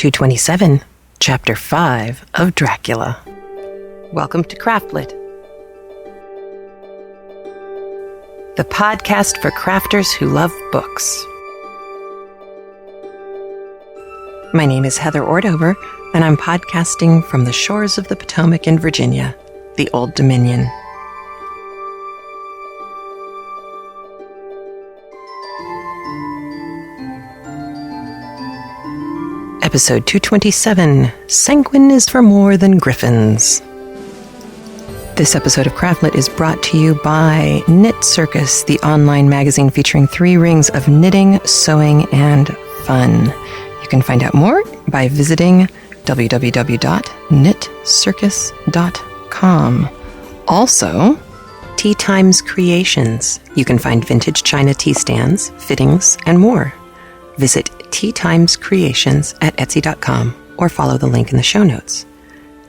227, Chapter 5 of Dracula. Welcome to CraftLit, the podcast for crafters who love books. My name is Heather Ordover, and I'm podcasting from the shores of the Potomac in Virginia, the Old Dominion. Episode 227, Sanguine is for More Than Griffins. This episode of CraftLit is brought to you by Knit Circus, the online magazine featuring 3 rings of knitting, sewing, and fun. You can find out more by visiting www.knitcircus.com. Also, Tea Times Creations. You can find vintage china tea stands, fittings, and more. Visit Tea Times Creations at Etsy.com or follow the link in the show notes.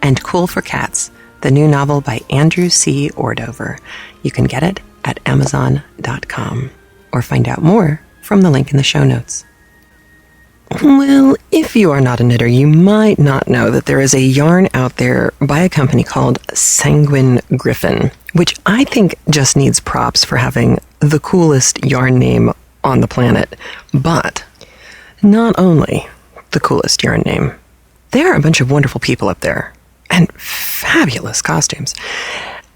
And Cool for Cats, the new novel by Andrew C. Ordover. You can get it at Amazon.com or find out more from the link in the show notes. Well, if you are not a knitter, you might not know that there is a yarn out there by a company called Sanguine Griffin, which I think just needs props for having the coolest yarn name on the planet. But not only the coolest yarn name, there are a bunch of wonderful people up there and fabulous costumes.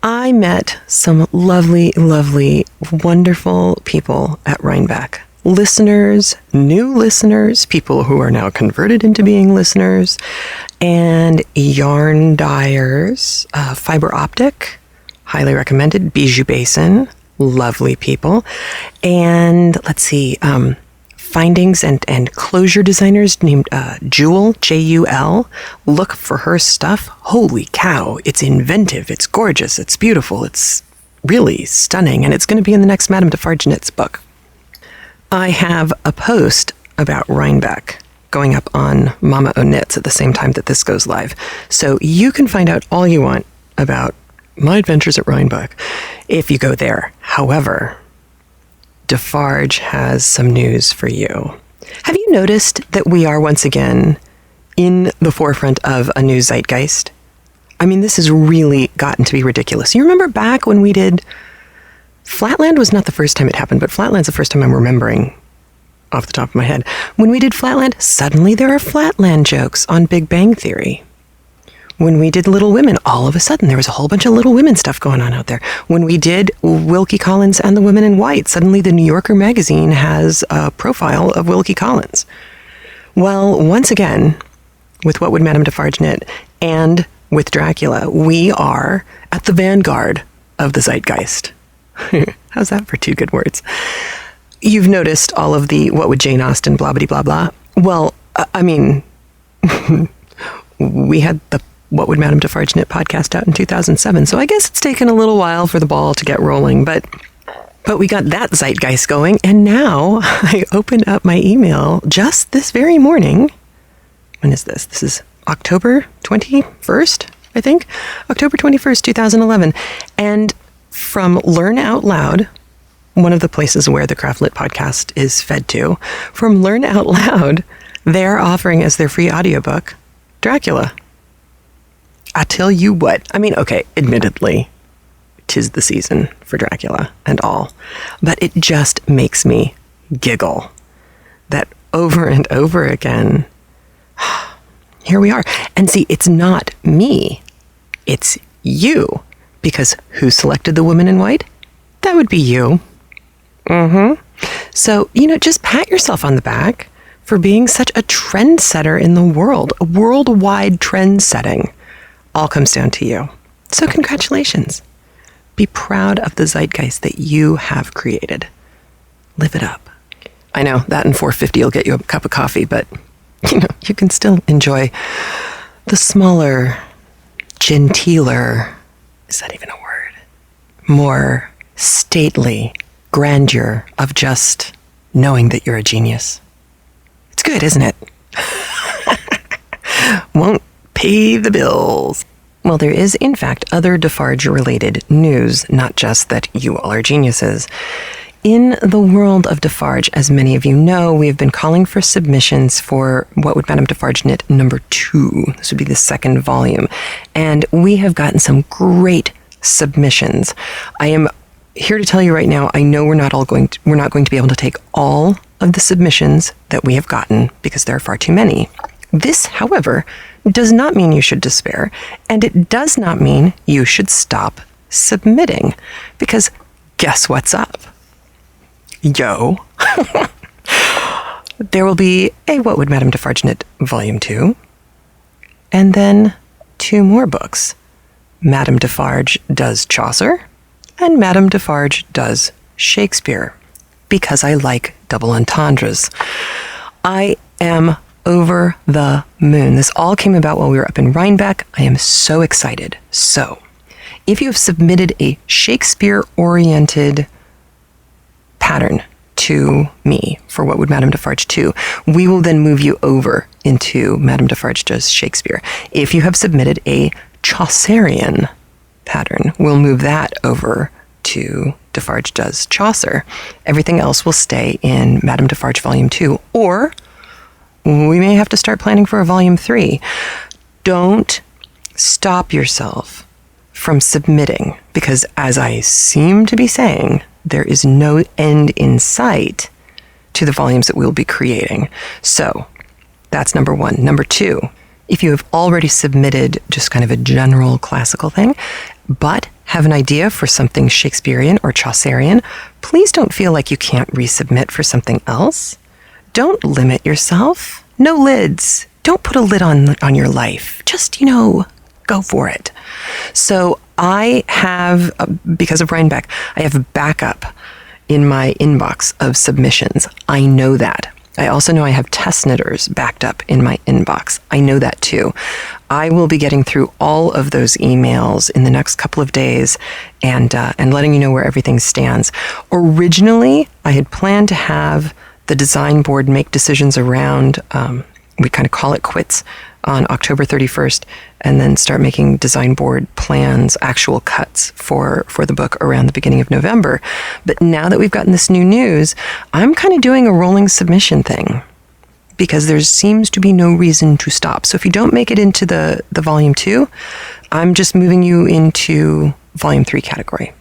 I met some lovely, lovely, wonderful people at Rhinebeck. Listeners, new listeners, people who are now converted into being listeners, and yarn dyers, fiber optic, highly recommended, Bijou Basin, lovely people, and let's see, findings and closure designers named Jewel, Jul. Look for her stuff. Holy cow, it's inventive, it's gorgeous, it's beautiful, it's really stunning, and it's going to be in the next Madame Defarge Knits book. I have a post about Rhinebeck going up on Mama O Knits at the same time that this goes live. So you can find out all you want about my adventures at Rhinebeck if you go there. However, Defarge has some news for you. Have you noticed that we are once again in the forefront of a new zeitgeist? I mean, this has really gotten to be ridiculous. You remember back when we did... Flatland was not the first time it happened, but Flatland's the first time I'm remembering off the top of my head. When we did Flatland, suddenly there are Flatland jokes on Big Bang Theory. When we did Little Women, all of a sudden there was a whole bunch of Little Women stuff going on out there. When we did Wilkie Collins and the Women in White, suddenly the New Yorker magazine has a profile of Wilkie Collins. Well, once again, with What Would Madame Defarge Knit and with Dracula, we are at the vanguard of the zeitgeist. How's that for 2 good words? You've noticed all of the what would Jane Austen blah blah blah blah. Well, I mean, we had the What Would Madame Defarge Knit podcast out in 2007, so I guess it's taken a little while for the ball to get rolling, but we got that zeitgeist going, and now I opened up my email just this very morning. When is this? This is October 21st, I think. October 21st, 2011. And from Learn Out Loud, one of the places where the CraftLit podcast is fed to, from Learn Out Loud, they're offering as their free audiobook, Dracula. I tell you what, I mean, okay, admittedly, 'tis the season for Dracula and all, but it just makes me giggle that over and over again, here we are. And see, it's not me, it's you. Because who selected the Woman in White? That would be you. So, just pat yourself on the back for being such a trendsetter in the world. A worldwide trend setting all comes down to you. So congratulations. Be proud of the zeitgeist that you have created. Live it up. I know, that and $4.50 will get you a cup of coffee, but, you can still enjoy the smaller, genteeler... Is that even a word? More stately grandeur of just knowing that you're a genius. It's good, isn't it? Won't pay the bills. Well, there is, in fact, other Defarge-related news, not just that you all are geniuses. In the world of Defarge, as many of you know, we have been calling for submissions for What Would Madame Defarge Knit number 2. This would be the second volume. And we have gotten some great submissions. I am here to tell you right now, I know we're not going to be able to take all of the submissions that we have gotten because there are far too many. This, however, does not mean you should despair, and it does not mean you should stop submitting, because guess what's up? Yo. There will be a What Would Madame Defarge Knit Volume 2, and then 2 more books. Madame Defarge does Chaucer, and Madame Defarge does Shakespeare, because I like double entendres. I am over the moon. This all came about while we were up in Rhinebeck. I am so excited. So, if you have submitted a Shakespeare-oriented pattern to me for What Would Madame Defarge 2, we will then move you over into Madame Defarge Does Shakespeare. If you have submitted a Chaucerian pattern, we'll move that over to Defarge Does Chaucer. Everything else will stay in Madame Defarge Volume 2, or we may have to start planning for a Volume 3. Don't stop yourself from submitting, because as I seem to be saying, there is no end in sight to the volumes that we'll be creating. So that's number 1. Number 2, if you have already submitted just kind of a general classical thing, but have an idea for something Shakespearean or Chaucerian, please don't feel like you can't resubmit for something else. Don't limit yourself. No lids. Don't put a lid on your life. Just, go for it. So I have, because of Rhinebeck, I have a backup in my inbox of submissions. I know that. I also know I have test knitters backed up in my inbox. I know that too. I will be getting through all of those emails in the next couple of days and letting you know where everything stands. Originally, I had planned to have the design board make decisions around, we kind of call it quits, on October 31st, and then start making design board plans, actual cuts for the book around the beginning of November. But now that we've gotten this new news, I'm kind of doing a rolling submission thing, because there seems to be no reason to stop. So if you don't make it into the Volume 2, I'm just moving you into Volume 3 category.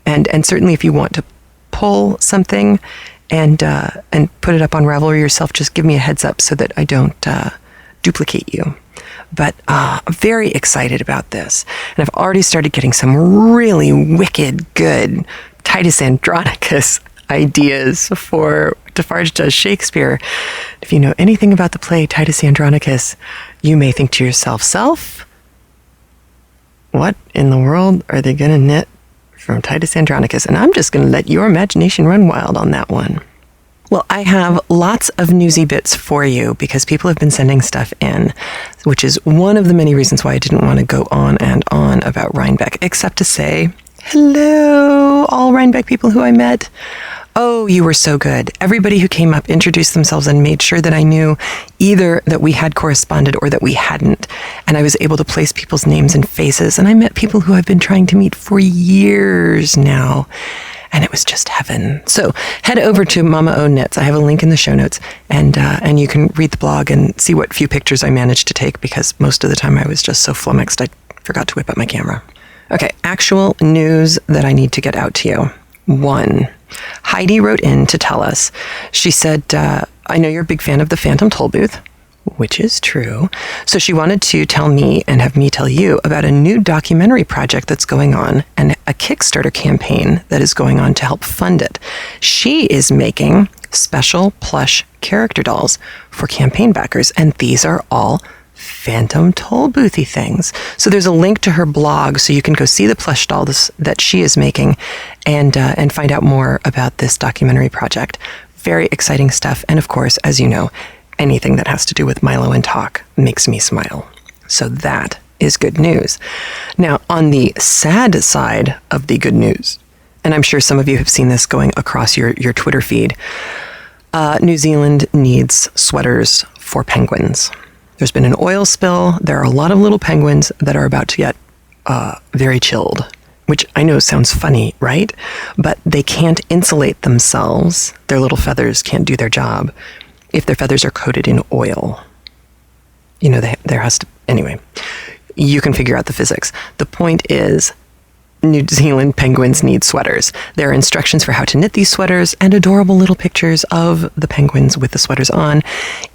And certainly if you want to pull something and put it up on Ravelry yourself, just give me a heads up so that I don't duplicate you. But I'm very excited about this. And I've already started getting some really wicked good Titus Andronicus ideas for Defarge Does Shakespeare. If you know anything about the play Titus Andronicus, you may think to yourself, what in the world are they going to knit from Titus Andronicus? And I'm just going to let your imagination run wild on that one. Well, I have lots of newsy bits for you because people have been sending stuff in, which is one of the many reasons why I didn't want to go on and on about Rhinebeck, except to say, hello, all Rhinebeck people who I met. Oh, you were so good. Everybody who came up introduced themselves and made sure that I knew either that we had corresponded or that we hadn't. And I was able to place people's names and faces. And I met people who I've been trying to meet for years now. And it was just heaven. So head over to Mama O Knits. I have a link in the show notes, and you can read the blog and see what few pictures I managed to take, because most of the time I was just so flummoxed I forgot to whip up my camera. Okay, actual news that I need to get out to you. 1, Heidi wrote in to tell us. She said, I know you're a big fan of the Phantom Tollbooth, which is true. So she wanted to tell me and have me tell you about a new documentary project that's going on and a Kickstarter campaign that is going on to help fund it. She is making special plush character dolls for campaign backers, and these are all Phantom Tollboothy things. So there's a link to her blog so you can go see the plush dolls that she is making and find out more about this documentary project. Very exciting stuff. And of course, as you know, anything that has to do with Milo and Talk makes me smile. So that is good news. Now, on the sad side of the good news, and I'm sure some of you have seen this going across your Twitter feed, New Zealand needs sweaters for penguins. There's been an oil spill. There are a lot of little penguins that are about to get very chilled, which I know sounds funny, right? But they can't insulate themselves. Their little feathers can't do their job if their feathers are coated in oil. There has to, anyway, you can figure out the physics. The point is, New Zealand penguins need sweaters. There are instructions for how to knit these sweaters and adorable little pictures of the penguins with the sweaters on.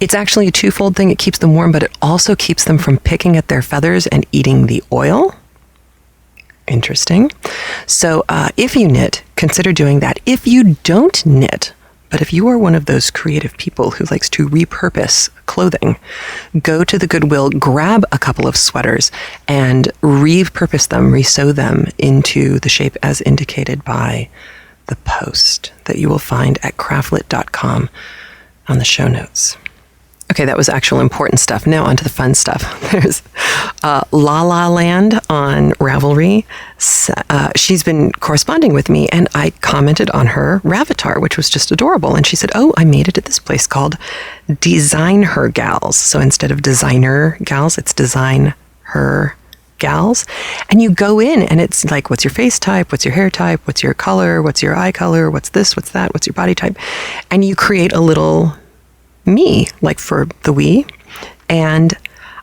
It's actually a twofold thing. It keeps them warm, but it also keeps them from picking at their feathers and eating the oil. Interesting. So if you knit, consider doing that. If you don't knit, but if you are one of those creative people who likes to repurpose clothing, go to the Goodwill, grab a couple of sweaters and repurpose them, resew them into the shape as indicated by the post that you will find at craftlit.com on the show notes. Okay, that was actual important stuff. Now onto the fun stuff. There's La La Land on Ravelry. She's been corresponding with me, and I commented on her Ravatar, which was just adorable. And she said, oh, I made it at this place called Design Her Gals. So instead of Designer Gals, it's Design Her Gals. And you go in, and it's like, what's your face type? What's your hair type? What's your color? What's your eye color? What's this? What's that? What's your body type? And you create a little me, like for the Wii, and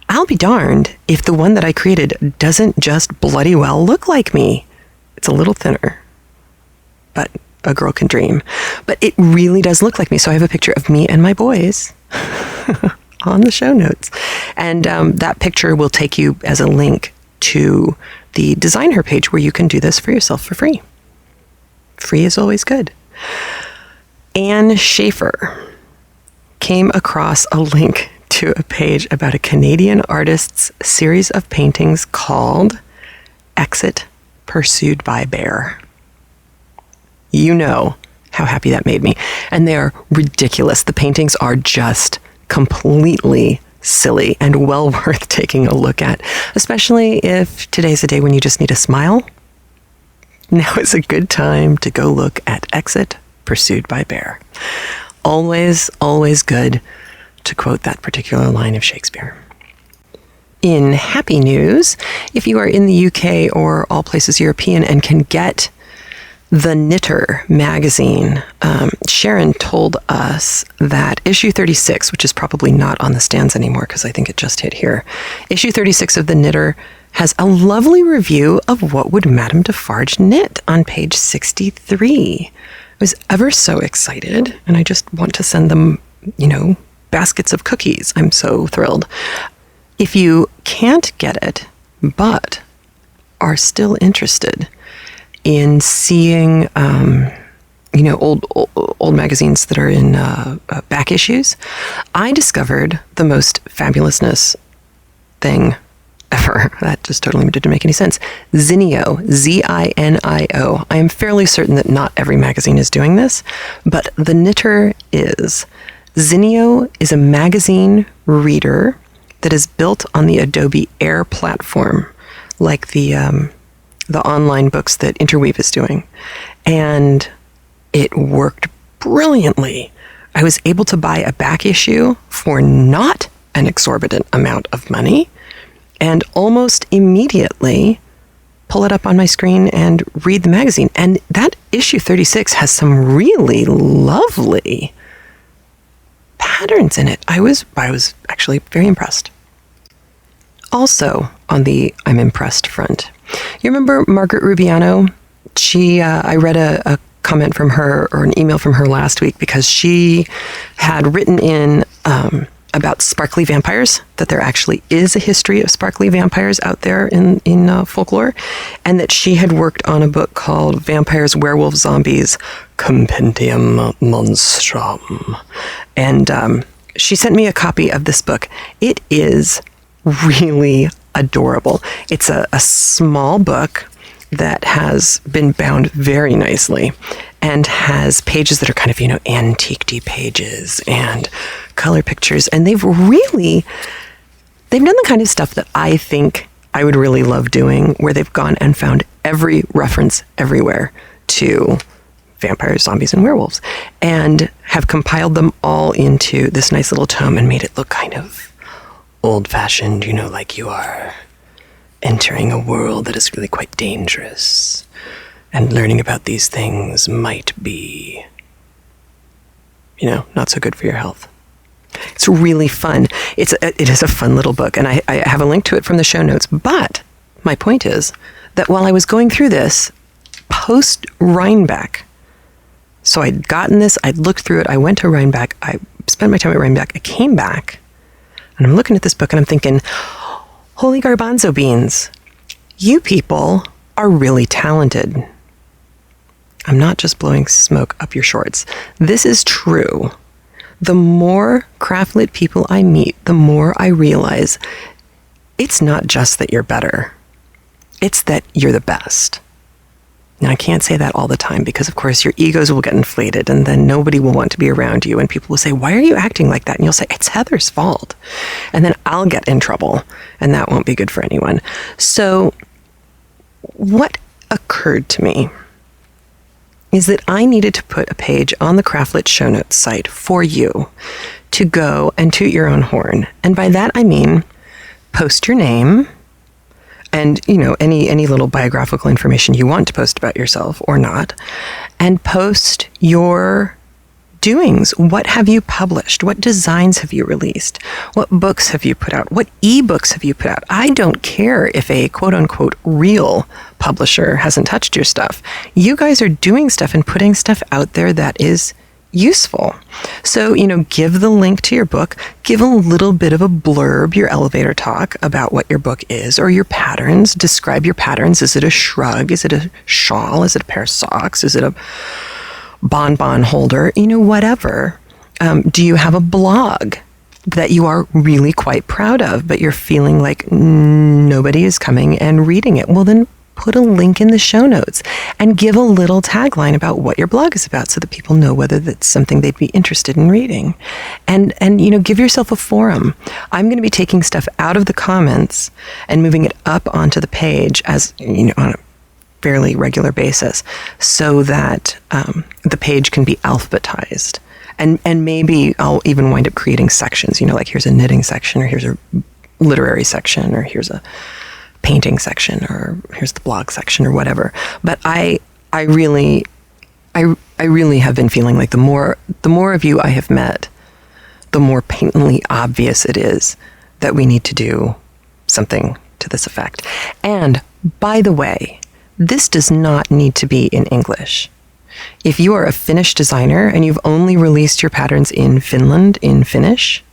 I'll be darned if the one that I created doesn't just bloody well look like me. It's a little thinner, but a girl can dream. But it really does look like me. So I have a picture of me and my boys on the show notes. And that picture will take you as a link to the Design Her page where you can do this for yourself for free. Free is always good. Anne Schaefer came across a link to a page about a Canadian artist's series of paintings called Exit Pursued by Bear. You know how happy that made me. And they're ridiculous. The paintings are just completely silly and well worth taking a look at, especially if today's a day when you just need a smile. Now is a good time to go look at Exit Pursued by Bear. Always, always good to quote that particular line of Shakespeare. In happy news, if you are in the UK or all places European and can get the Knitter magazine, Sharon told us that issue 36, which is probably not on the stands anymore because I think it just hit here, issue 36 of the Knitter has a lovely review of What Would Madame Defarge Knit on page 63. I was ever so excited, and I just want to send them, baskets of cookies. I'm so thrilled. If you can't get it, but are still interested in seeing, old magazines that are in back issues, I discovered the most fabulousness thing ever. That just totally didn't make any sense. Zinio, Zinio. I am fairly certain that not every magazine is doing this, but the Knitter is. Zinio is a magazine reader that is built on the Adobe Eyre platform, like the online books that Interweave is doing. And it worked brilliantly. I was able to buy a back issue for not an exorbitant amount of money, and almost immediately pull it up on my screen and read the magazine. And that issue 36 has some really lovely patterns in it. I was actually very impressed. Also on the I'm impressed front, you remember Margaret Rubiano? I read a comment from her, or an email from her last week, because she had written in about sparkly vampires, that there actually is a history of sparkly vampires out there in folklore, and that she had worked on a book called Vampires, Werewolves, Zombies, Compendium Monstrum. And she sent me a copy of this book. It is really adorable. It's a small book that has been bound very nicely and has pages that are kind of, antique-y pages and color pictures. And they've done the kind of stuff that I think I would really love doing, where they've gone and found every reference everywhere to vampires, zombies, and werewolves, and have compiled them all into this nice little tome and made it look kind of old-fashioned, like you are entering a world that is really quite dangerous. And learning about these things might be, not so good for your health. It's really fun. It is a fun little book, and I have a link to it from the show notes. But my point is that while I was going through this, post-Rhinebeck, so I'd gotten this, I'd looked through it, I went to Rhinebeck, I spent my time at Rhinebeck, I came back, and I'm looking at this book, and I'm thinking, holy garbanzo beans, you people are really talented. I'm not just blowing smoke up your shorts. This is true. The more CraftLit people I meet, the more I realize it's not just that you're better. It's that you're the best. Now, I can't say that all the time because, of course, your egos will get inflated and then nobody will want to be around you. And people will say, why are you acting like that? And you'll say, it's Heather's fault. And then I'll get in trouble and that won't be good for anyone. So what occurred to me is that I needed to put a page on the CraftLit show notes site for you to go and toot your own horn. And by that, I mean, post your name and, any little biographical information you want to post about yourself or not, and post your doings. What have you published? What designs have you released? What books have you put out? What ebooks have you put out? I don't care if a quote unquote real publisher hasn't touched your stuff. You guys are doing stuff and putting stuff out there that is useful. So, give the link to your book, give a little bit of a blurb, your elevator talk about what your book is or your patterns. Describe your patterns. Is it a shrug? Is it a shawl? Is it a pair of socks? Is it a bonbon holder? Whatever. Do you have a blog that you are really quite proud of, but you're feeling like nobody is coming and reading it? Well, then put a link in the show notes and give a little tagline about what your blog is about so that people know whether that's something they'd be interested in reading. And give yourself a forum. I'm going to be taking stuff out of the comments and moving it up onto the page as, on a fairly regular basis so that the page can be alphabetized. And maybe I'll even wind up creating sections, like here's a knitting section or here's a literary section or here's a painting section or here's the blog section or whatever. But I really have been feeling like the more of you I have met, the more patently obvious it is that we need to do something to this effect. And by the way, this does not need to be in English. If you are a Finnish designer and you've only released your patterns in Finland in Finnish,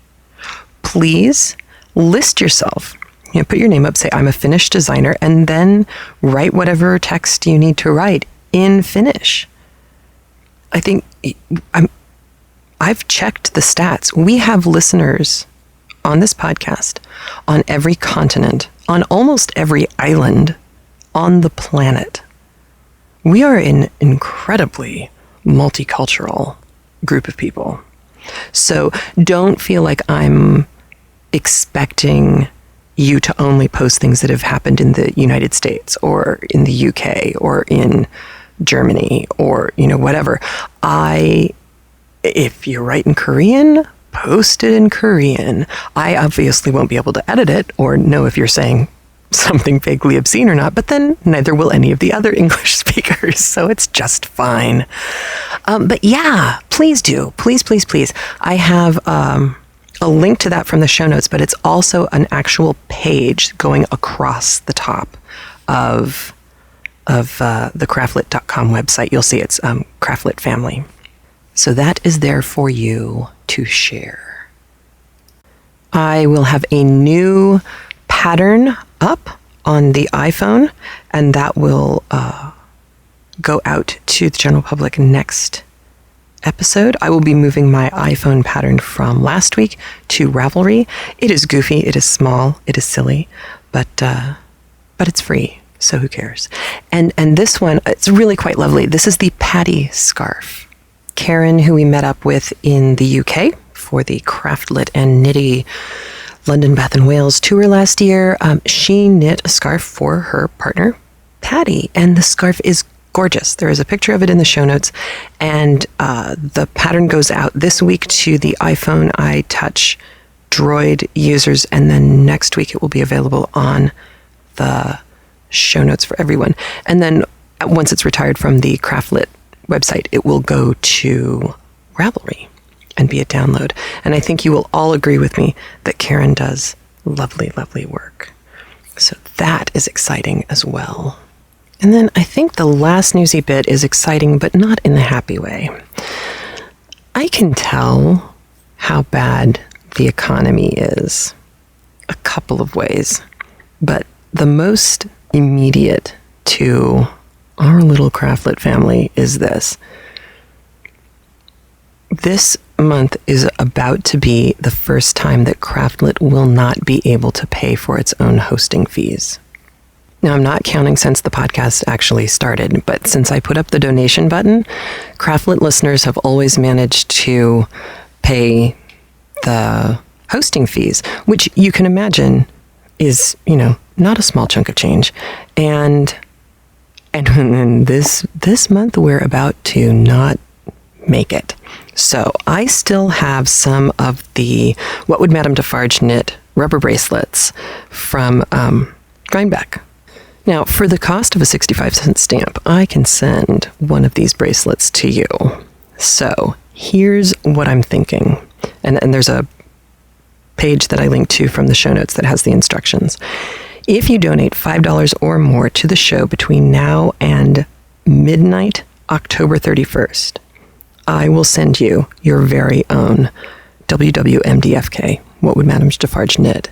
please list yourself. Put your name up, say, I'm a Finnish designer, and then write whatever text you need to write in Finnish. I think I've checked the stats. We have listeners on this podcast on every continent, on almost every island on the planet. We are an incredibly multicultural group of people. So don't feel like I'm expecting you to only post things that have happened in the United States or in the UK or in Germany or, whatever. If you write in Korean, post it in Korean. I obviously won't be able to edit it or know if you're saying something vaguely obscene or not, but then neither will any of the other English speakers, so it's just fine. But yeah, please do. Please, please, please. I have a link to that from the show notes, but it's also an actual page going across the top of the craftlit.com website. You'll see it's CraftLit Family. So that is there for you to share. I will have a new pattern up on the iPhone, and that will go out to the general public next episode. I will be moving my iPhone pattern from last week to Ravelry. It is goofy, it is small, it is silly, but it's free, so who cares? And this one, it's really quite lovely. This is the Patty scarf. Karen, who we met up with in the UK for the CraftLit and Knitty London, Bath and Wales tour last year, she knit a scarf for her partner, Patty, and the scarf is gorgeous. There is a picture of it in the show notes, and the pattern goes out this week to the iPhone iTouch Droid users, and then next week it will be available on the show notes for everyone. And then once it's retired from the CraftLit website, it will go to Ravelry and be a download. And I think you will all agree with me that Karen does lovely, lovely work. So that is exciting as well. And then I think the last newsy bit is exciting, but not in the happy way. I can tell how bad the economy is a couple of ways, but the most immediate to our little CraftLit family is this. This month is about to be the first time that CraftLit will not be able to pay for its own hosting fees. Now, I'm not counting since the podcast actually started, but since I put up the donation button, CraftLit listeners have always managed to pay the hosting fees, which you can imagine is, not a small chunk of change. And this month, we're about to not make it. So I still have some of the What Would Madame Defarge Knit rubber bracelets from Rhinebeck. Now, for the cost of a 65-cent stamp, I can send one of these bracelets to you. So here's what I'm thinking. And there's a page that I linked to from the show notes that has the instructions. If you donate $5 or more to the show between now and midnight, October 31st, I will send you your very own WWMDFK, What Would Madame Defarge Knit,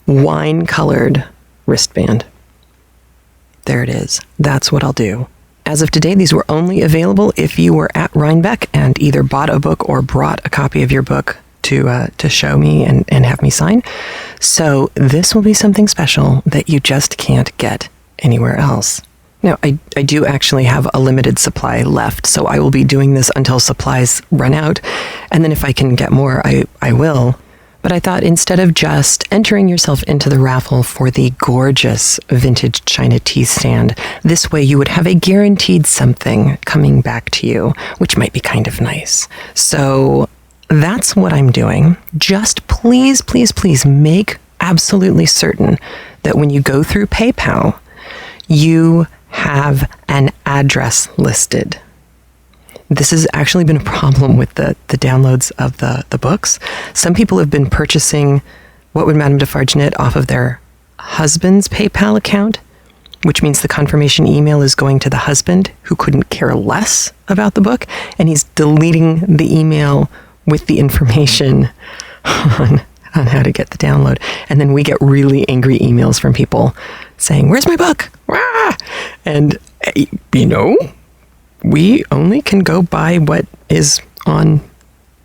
wine-colored wristband. There it is. That's what I'll do. As of today, these were only available if you were at Rhinebeck and either bought a book or brought a copy of your book to show me and have me sign. So this will be something special that you just can't get anywhere else. Now, I do actually have a limited supply left, so I will be doing this until supplies run out. And then if I can get more, I will. But I thought instead of just entering yourself into the raffle for the gorgeous vintage China tea stand, this way you would have a guaranteed something coming back to you, which might be kind of nice. So that's what I'm doing. Just please, please, please make absolutely certain that when you go through PayPal, you have an address listed. This has actually been a problem with the downloads of the books. Some people have been purchasing What Would Madame Defarge Knit off of their husband's PayPal account, which means the confirmation email is going to the husband who couldn't care less about the book, and he's deleting the email with the information on how to get the download. And then we get really angry emails from people saying, "Where's my book?" Rah! And, we only can go by what is on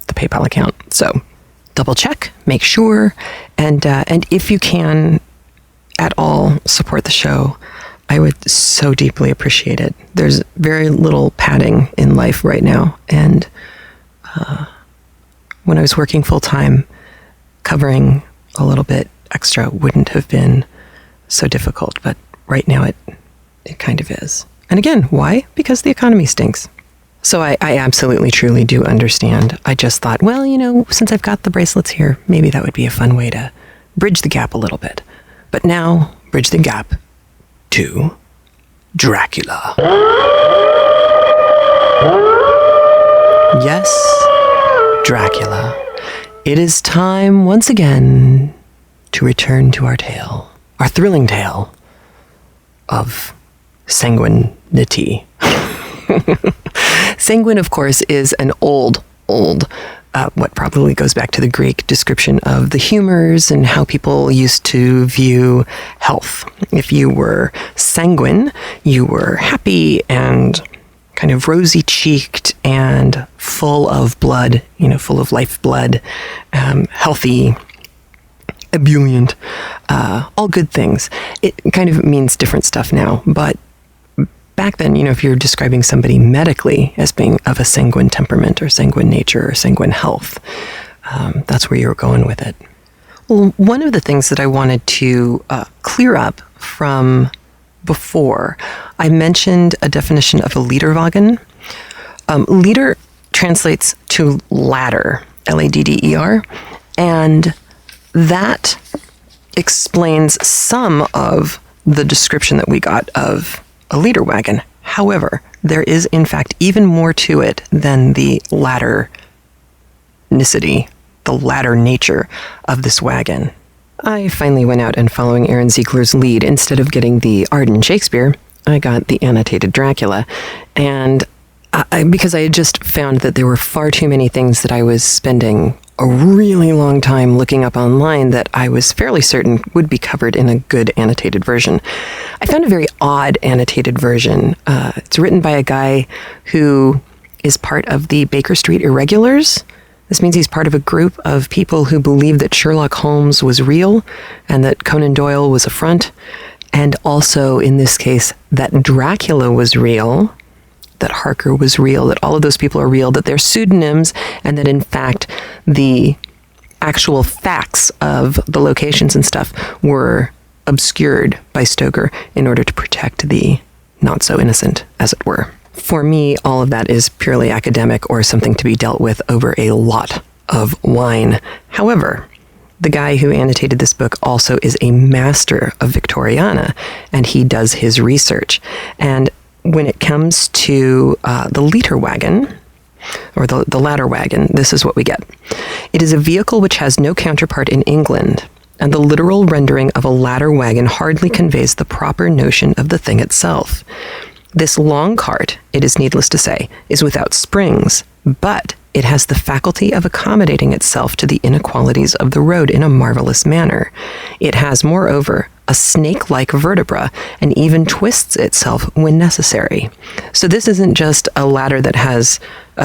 the PayPal account. So double check, make sure, and if you can at all support the show, I would so deeply appreciate it. There's very little padding in life right now, and when I was working full-time, covering a little bit extra wouldn't have been so difficult, but right now it kind of is. And again, why? Because the economy stinks. So I absolutely, truly do understand. I just thought, well, since I've got the bracelets here, maybe that would be a fun way to bridge the gap a little bit. But now, bridge the gap to Dracula. Yes, Dracula. It is time once again to return to our tale, our thrilling tale of sanguinity. Sanguine, of course, is an old, what probably goes back to the Greek description of the humors and how people used to view health. If you were sanguine, you were happy and kind of rosy-cheeked and full of blood, full of life blood, healthy, ebullient, all good things. It kind of means different stuff now, but back then, if you're describing somebody medically as being of a sanguine temperament or sanguine nature or sanguine health, that's where you're going with it. Well, one of the things that I wanted to clear up from before, I mentioned a definition of a Lederwagen. Leder translates to ladder, Ladder, and that explains some of the description that we got of a leader wagon. However, there is in fact even more to it than the ladder-nicity, the ladder nature of this wagon. I finally went out and, following Aaron Ziegler's lead, instead of getting the Arden Shakespeare, I got the annotated Dracula. And because I had just found that there were far too many things that I was spending a really long time looking up online that I was fairly certain would be covered in a good annotated version. I found a very odd annotated version. It's written by a guy who is part of the Baker Street Irregulars. This means he's part of a group of people who believe that Sherlock Holmes was real and that Conan Doyle was a front, and also, in this case, that Dracula was real, that Harker was real, that all of those people are real, that they're pseudonyms, and that, in fact, the actual facts of the locations and stuff were obscured by Stoker in order to protect the not-so-innocent, as it were. For me, all of that is purely academic or something to be dealt with over a lot of wine. However, the guy who annotated this book also is a master of Victoriana, and he does his research. And when it comes to the leader wagon, or the ladder wagon, this is what we get. It is a vehicle which has no counterpart in England, and the literal rendering of a ladder wagon hardly conveys the proper notion of the thing itself. This long cart, it is needless to say, is without springs, but it has the faculty of accommodating itself to the inequalities of the road in a marvelous manner. It has, moreover, a snake-like vertebra and even twists itself when necessary. So this isn't just a ladder that has,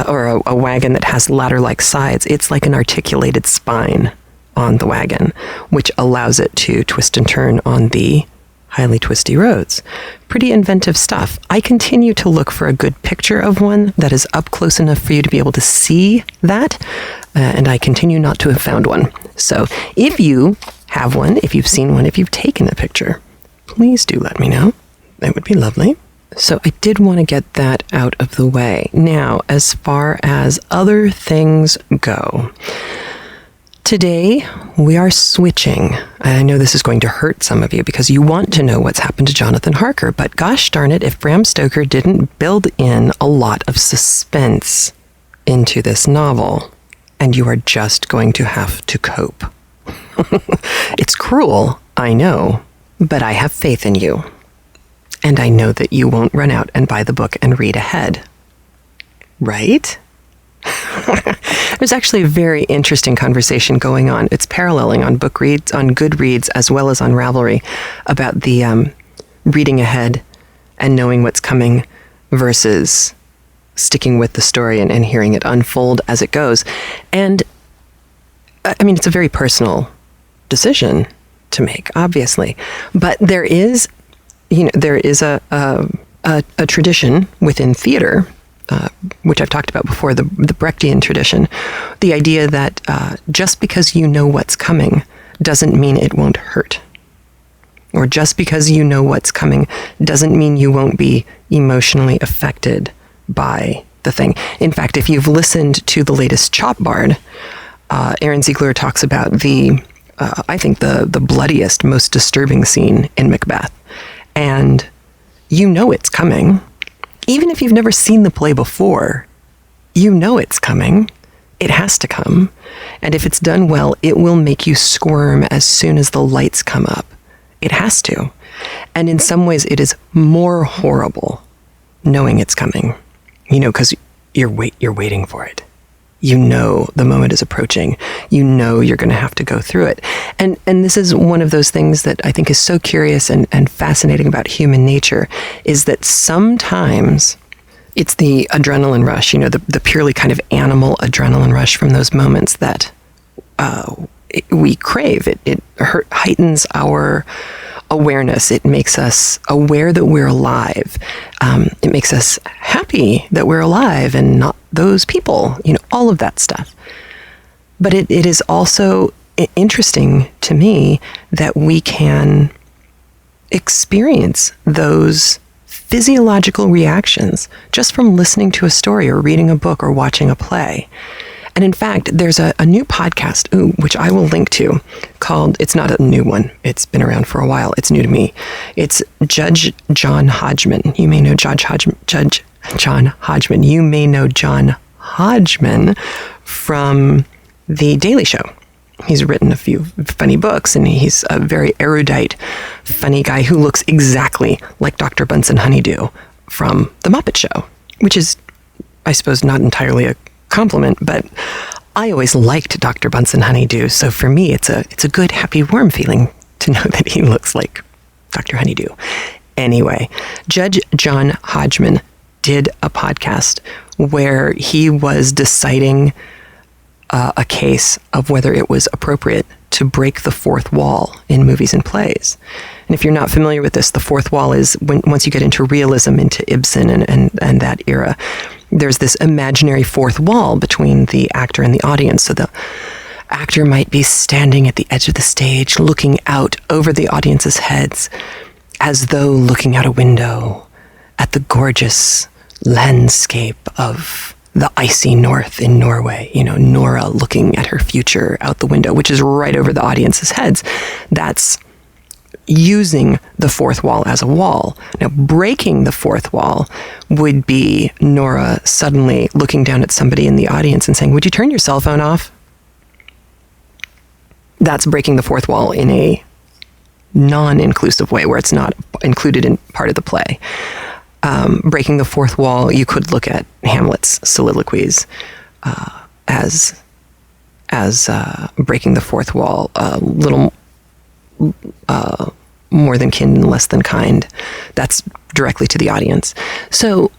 or a wagon that has ladder-like sides. It's like an articulated spine on the wagon, which allows it to twist and turn on the highly twisty roads. Pretty inventive stuff. I continue to look for a good picture of one that is up close enough for you to be able to see that, and I continue not to have found one. So if you have one, if you've seen one, if you've taken a picture, please do let me know. That would be lovely. So I did want to get that out of the way. Now, as far as other things go, today, we are switching. I know this is going to hurt some of you because you want to know what's happened to Jonathan Harker, but gosh darn it, if Bram Stoker didn't build in a lot of suspense into this novel, and you are just going to have to cope. It's cruel, I know, but I have faith in you. And I know that you won't run out and buy the book and read ahead. Right? There's actually a very interesting conversation going on. It's paralleling on Goodreads, as well as on Ravelry, about the reading ahead and knowing what's coming versus sticking with the story and hearing it unfold as it goes. And I mean, it's a very personal decision to make, obviously, but there is a tradition within theater, which I've talked about before, the Brechtian tradition, the idea that just because you know what's coming doesn't mean it won't hurt. Or just because you know what's coming doesn't mean you won't be emotionally affected by the thing. In fact, if you've listened to the latest Chop Bard, Aaron Ziegler talks about I think the bloodiest, most disturbing scene in Macbeth. And you know it's coming. Even if you've never seen the play before, you know it's coming. It has to come. And if it's done well, it will make you squirm as soon as the lights come up. It has to. And in some ways, it is more horrible knowing it's coming. You know, because you're waiting for it. You know the moment is approaching. You know you're going to have to go through it. And this is one of those things that I think is so curious and fascinating about human nature, is that sometimes it's the adrenaline rush, you know, the purely kind of animal adrenaline rush from those moments that we crave. It heightens our awareness. It makes us aware that we're alive. It makes us happy that we're alive and not those people, you know, all of that stuff. But it is also interesting to me that we can experience those physiological reactions just from listening to a story or reading a book or watching a play. And in fact, there's a new podcast, which I will link to, called, it's not a new one, it's been around for a while, it's new to me. It's Judge John Hodgman. You may know Judge John Hodgman. You may know John Hodgman from The Daily Show. He's written a few funny books, and he's a very erudite, funny guy who looks exactly like Dr. Bunsen Honeydew from The Muppet Show, which is, I suppose, not entirely a compliment, but I always liked Dr. Bunsen Honeydew, so for me, it's a good, happy, warm feeling to know that he looks like Dr. Honeydew. Anyway, Judge John Hodgman did a podcast where he was deciding a case of whether it was appropriate to break the fourth wall in movies and plays. And if you're not familiar with this, the fourth wall is once you get into realism, into Ibsen and that era, there's this imaginary fourth wall between the actor and the audience. So the actor might be standing at the edge of the stage, looking out over the audience's heads, as though looking out a window at the gorgeous landscape of the icy north in Norway, Nora looking at her future out the window, which is right over the audience's heads. That's using the fourth wall as a wall. Now, breaking the fourth wall would be Nora suddenly looking down at somebody in the audience and saying, "Would you turn your cell phone off?" That's breaking the fourth wall in a non-inclusive way, where it's not included in part of the play. Breaking the fourth wall, you could look at Hamlet's soliloquies as breaking the fourth wall, a little more than kin, less than kind. That's directly to the audience. So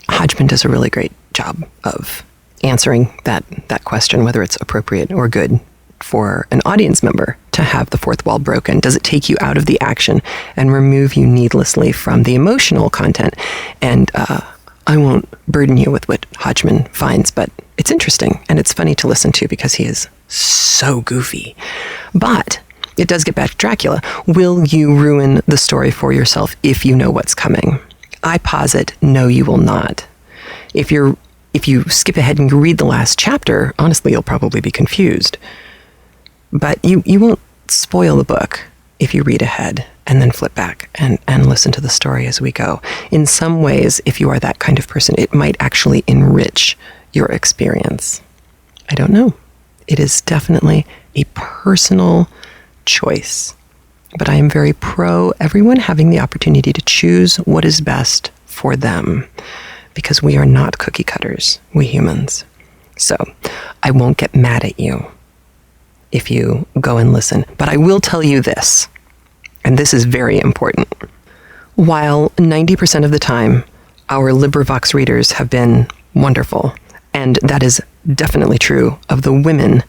Hodgman does a really great job of answering that question, whether it's appropriate or good for an audience member to have the fourth wall broken. Does it take you out of the action and remove you needlessly from the emotional content? And I won't burden you with what Hodgman finds, but it's interesting and it's funny to listen to because he is so goofy. But it does get back to Dracula. Will you ruin the story for yourself if you know what's coming? I posit, no, you will not. If you skip ahead and you read the last chapter, honestly, you'll probably be confused. But you won't spoil the book if you read ahead and then flip back and listen to the story as we go. In some ways, if you are that kind of person, it might actually enrich your experience. I don't know. It is definitely a personal choice. But I am very pro everyone having the opportunity to choose what is best for them, because we are not cookie cutters, we humans. So I won't get mad at you if you go and listen. But I will tell you this, and this is very important. While 90% of the time, our LibriVox readers have been wonderful, and that is definitely true of the women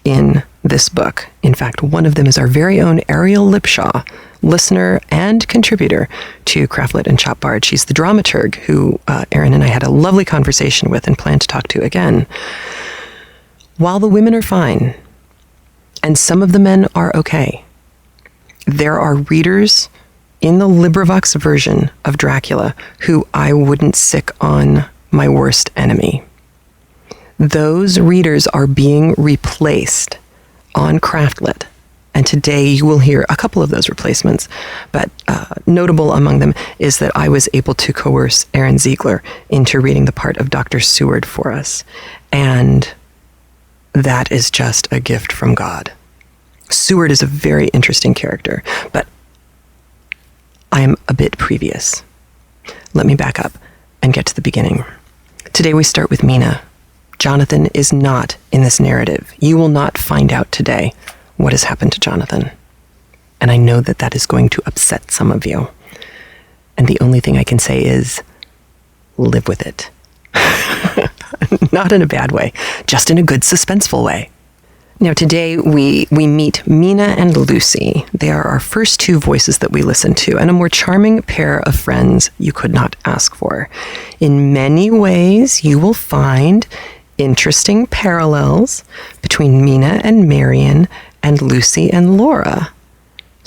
in this book. In fact, one of them is our very own Ariel Lipshaw, listener and contributor to CraftLit and Chopbard. She's the dramaturg who Aaron and I had a lovely conversation with and plan to talk to again. While the women are fine, and some of the men are okay, there are readers in the LibriVox version of Dracula who I wouldn't sick on my worst enemy. Those readers are being replaced on CraftLit. And today you will hear a couple of those replacements, but notable among them is that I was able to coerce Aaron Ziegler into reading the part of Dr. Seward for us. And that is just a gift from God. Seward is a very interesting character, but I am a bit previous. Let me back up and get to the beginning. Today we start with Mina. Jonathan is not in this narrative. You will not find out today what has happened to Jonathan. And I know that that is going to upset some of you. And the only thing I can say is, live with it. Not in a bad way, just in a good suspenseful way. Now today we meet Mina and Lucy. They are our first two voices that we listen to, and a more charming pair of friends you could not ask for. In many ways, you will find interesting parallels between Mina and Marion and Lucy and Laura.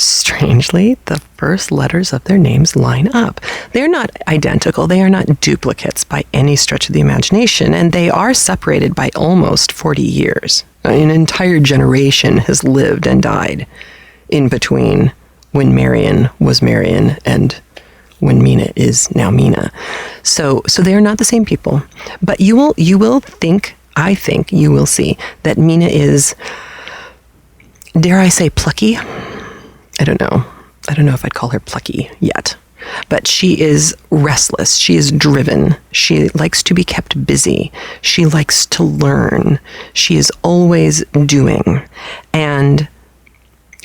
Strangely, the first letters of their names line up. They're not identical. They are not duplicates by any stretch of the imagination, and they are separated by almost 40 years. An entire generation has lived and died in between when Marion was Marion and when Mina is now Mina. So they are not the same people. But you will think, I think you will see that Mina is, dare I say, plucky? I don't know if I'd call her plucky yet, but she is restless. She is driven. She likes to be kept busy. She likes to learn. She is always doing. And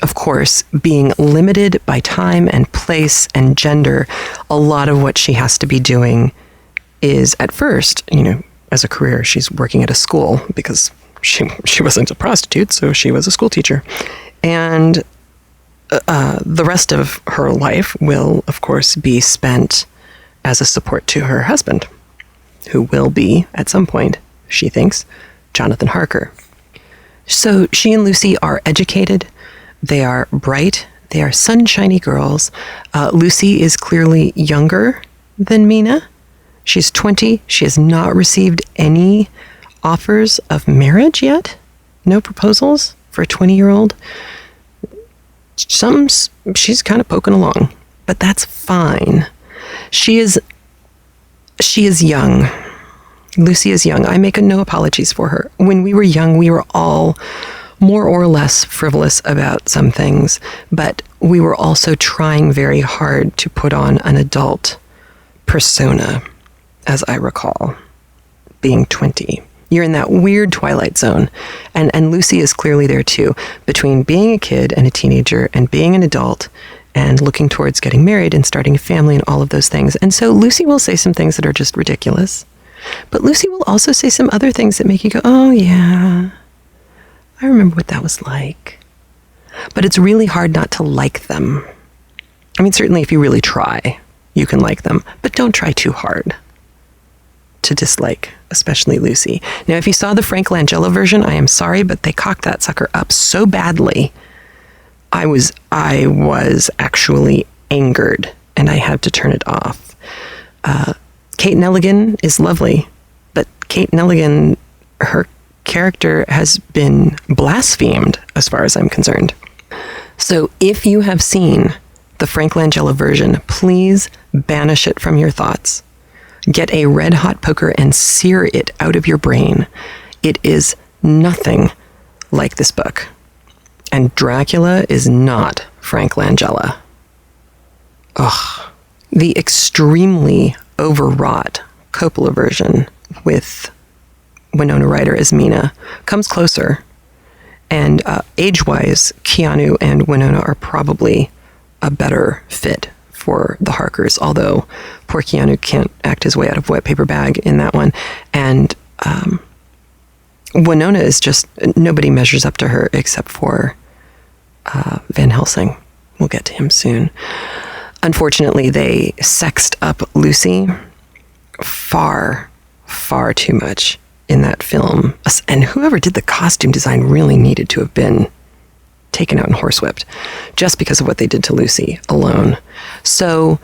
of course, being limited by time and place and gender, a lot of what she has to be doing is at first, as a career, she's working at a school because she wasn't a prostitute, so she was a school teacher. And the rest of her life will, of course, be spent as a support to her husband, who will be, at some point, she thinks, Jonathan Harker. So she and Lucy are educated. They are bright. They are sunshiny girls. Lucy is clearly younger than Mina. She's 20. She has not received any offers of marriage yet. No proposals for a 20-year-old. She's kind of poking along, but that's fine. She is young. Lucy is young. I make no apologies for her. When we were young, we were all more or less frivolous about some things, but we were also trying very hard to put on an adult persona, as I recall, being 20. You're in that weird twilight zone. And Lucy is clearly there too, between being a kid and a teenager and being an adult and looking towards getting married and starting a family and all of those things. And so Lucy will say some things that are just ridiculous. But Lucy will also say some other things that make you go, oh yeah, I remember what that was like. But it's really hard not to like them. I mean, certainly if you really try, you can like them, but don't try too hard to dislike, especially Lucy. Now, if you saw the Frank Langella version, I am sorry, but they cocked that sucker up so badly. I was actually angered, and I had to turn it off. Kate Nelligan is lovely, but Kate Nelligan, her character has been blasphemed as far as I'm concerned. So if you have seen the Frank Langella version, please banish it from your thoughts. Get a red-hot poker and sear it out of your brain. It is nothing like this book. And Dracula is not Frank Langella. Ugh. The extremely overwrought Coppola version with Winona Ryder as Mina comes closer. And age-wise, Keanu and Winona are probably a better fit for the Harkers, although poor Keanu can't act his way out of wet paper bag in that one. And Winona is just, nobody measures up to her except for Van Helsing. We'll get to him soon. Unfortunately, they sexed up Lucy far, far too much in that film. And whoever did the costume design really needed to have been taken out and horsewhipped just because of what they did to Lucy alone. So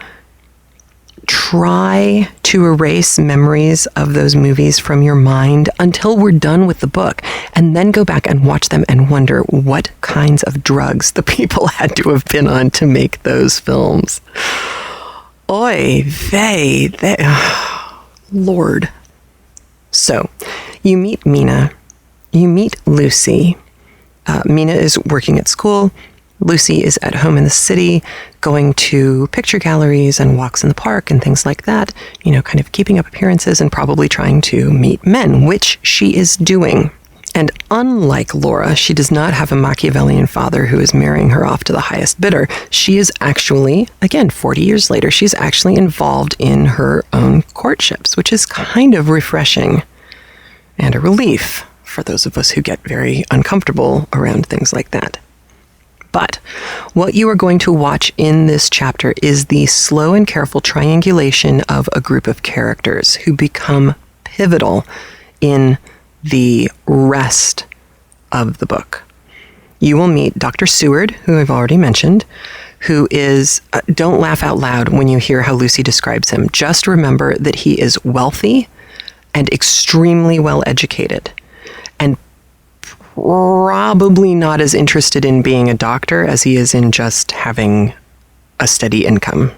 try to erase memories of those movies from your mind until we're done with the book, and then go back and watch them and wonder what kinds of drugs the people had to have been on to make those films. Oy vey, Lord. So you meet Mina, you meet Lucy. Mina is working at school. Lucy is at home in the city, going to picture galleries and walks in the park and things like that, kind of keeping up appearances and probably trying to meet men, which she is doing. And unlike Laura, she does not have a Machiavellian father who is marrying her off to the highest bidder. She is actually, again, 40 years later, she's actually involved in her own courtships, which is kind of refreshing and a relief for those of us who get very uncomfortable around things like that. But what you are going to watch in this chapter is the slow and careful triangulation of a group of characters who become pivotal in the rest of the book. you will meet Dr. Seward, who I've already mentioned, who is, don't laugh out loud when you hear how Lucy describes him. Just remember that he is wealthy and extremely well educated, and probably not as interested in being a doctor as he is in just having a steady income.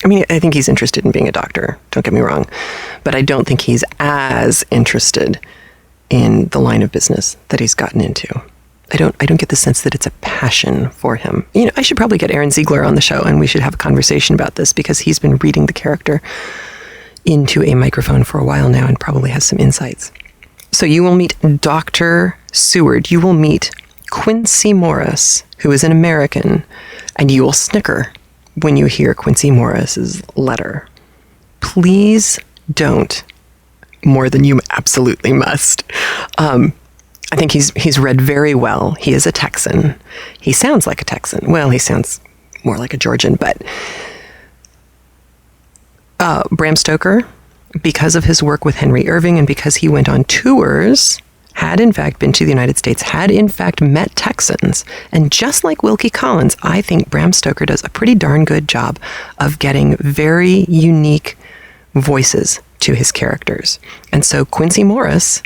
I mean, I think he's interested in being a doctor, don't get me wrong, but I don't think he's as interested in the line of business that he's gotten into. I don't get the sense that it's a passion for him. You know, I should probably get Aaron Ziegler on the show, and we should have a conversation about this, because he's been reading the character into a microphone for a while now and probably has some insights. So you will meet Dr. Seward. You will meet Quincy Morris, who is an American, and you will snicker when you hear Quincy Morris's letter. Please don't, more than you absolutely must. I think he's read very well. He is a Texan. He sounds like a Texan. Well, he sounds more like a Georgian, but Bram Stoker, because of his work with Henry Irving and because he went on tours, had in fact been to the United States, had in fact met Texans. And just like Wilkie Collins, I think Bram Stoker does a pretty darn good job of getting very unique voices to his characters. And so Quincy Morris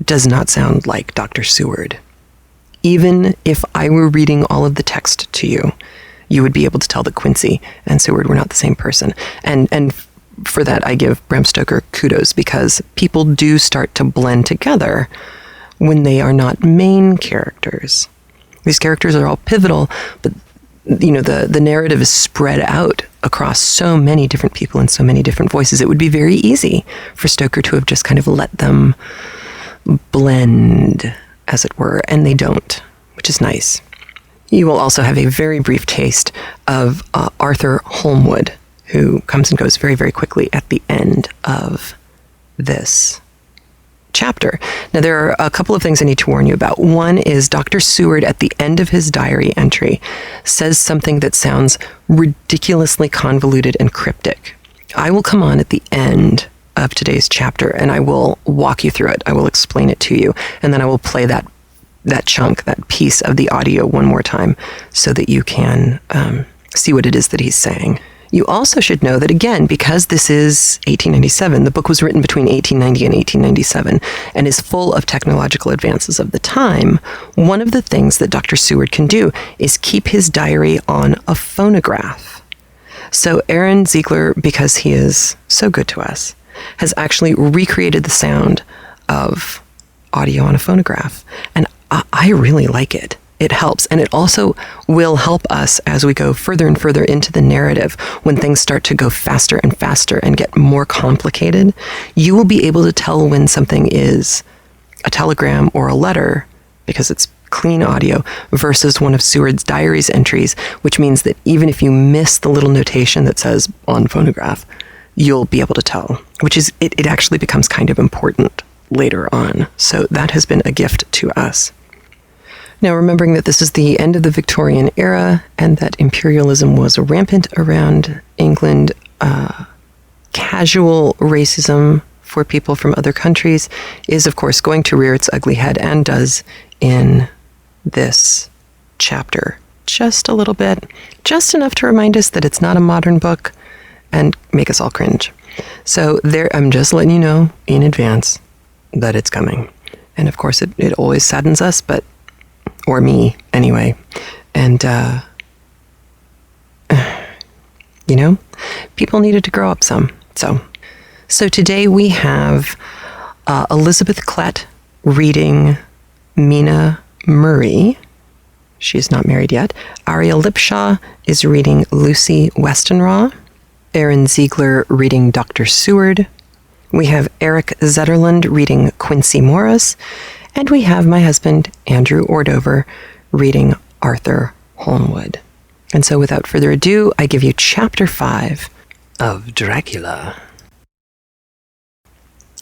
does not sound like Dr. Seward. Even if I were reading all of the text to you, you would be able to tell that Quincy and Seward were not the same person. And for that, I give Bram Stoker kudos, because people do start to blend together when they are not main characters. These characters are all pivotal, but you know, the narrative is spread out across so many different people and so many different voices. It would be very easy for Stoker to have just kind of let them blend, as it were, and they don't, which is nice. You will also have a very brief taste of Arthur Holmwood, who comes and goes very, very quickly at the end of this chapter. Now, there are a couple of things I need to warn you about. One is Dr. Seward, at the end of his diary entry, says something that sounds ridiculously convoluted and cryptic. I will come on at the end of today's chapter, and I will walk you through it. I will explain it to you, and then I will play that chunk, that piece of the audio one more time, so that you can see what it is that he's saying. You also should know that, again, because this is 1897, the book was written between 1890 and 1897 and is full of technological advances of the time, one of the things that Dr. Seward can do is keep his diary on a phonograph. So Aaron Ziegler, because he is so good to us, has actually recreated the sound of audio on a phonograph. And I really like it. It helps. And it also will help us as we go further and further into the narrative. When things start to go faster and faster and get more complicated, you will be able to tell when something is a telegram or a letter, because it's clean audio, versus one of Seward's diary's entries, which means that even if you miss the little notation that says on phonograph, you'll be able to tell, which is, it actually becomes kind of important later on. So that has been a gift to us. Now, remembering that this is the end of the Victorian era and that imperialism was rampant around England, casual racism for people from other countries is, of course, going to rear its ugly head, and does in this chapter. Just a little bit, just enough to remind us that it's not a modern book and make us all cringe. So there, I'm just letting you know in advance that it's coming. And of course, it always saddens us, but or me, anyway. And, you know, people needed to grow up some. So today we have Elizabeth Klett reading Mina Murray. She's not married yet. Ariel Lipshaw is reading Lucy Westenra. Aaron Ziegler reading Dr. Seward. We have Eric Zetterlund reading Quincy Morris. And we have my husband, Andrew Ordover, reading Arthur Holmwood. And so without further ado, I give you Chapter 5 of Dracula.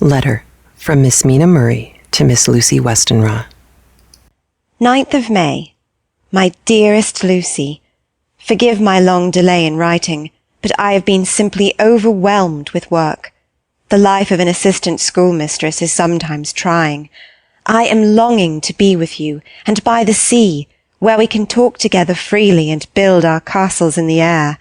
Letter from Miss Mina Murray to Miss Lucy Westenra. 9th of May. My dearest Lucy, forgive my long delay in writing, but I have been simply overwhelmed with work. The life of an assistant schoolmistress is sometimes trying. I am longing to be with you, and by the sea, where we can talk together freely and build our castles in the air.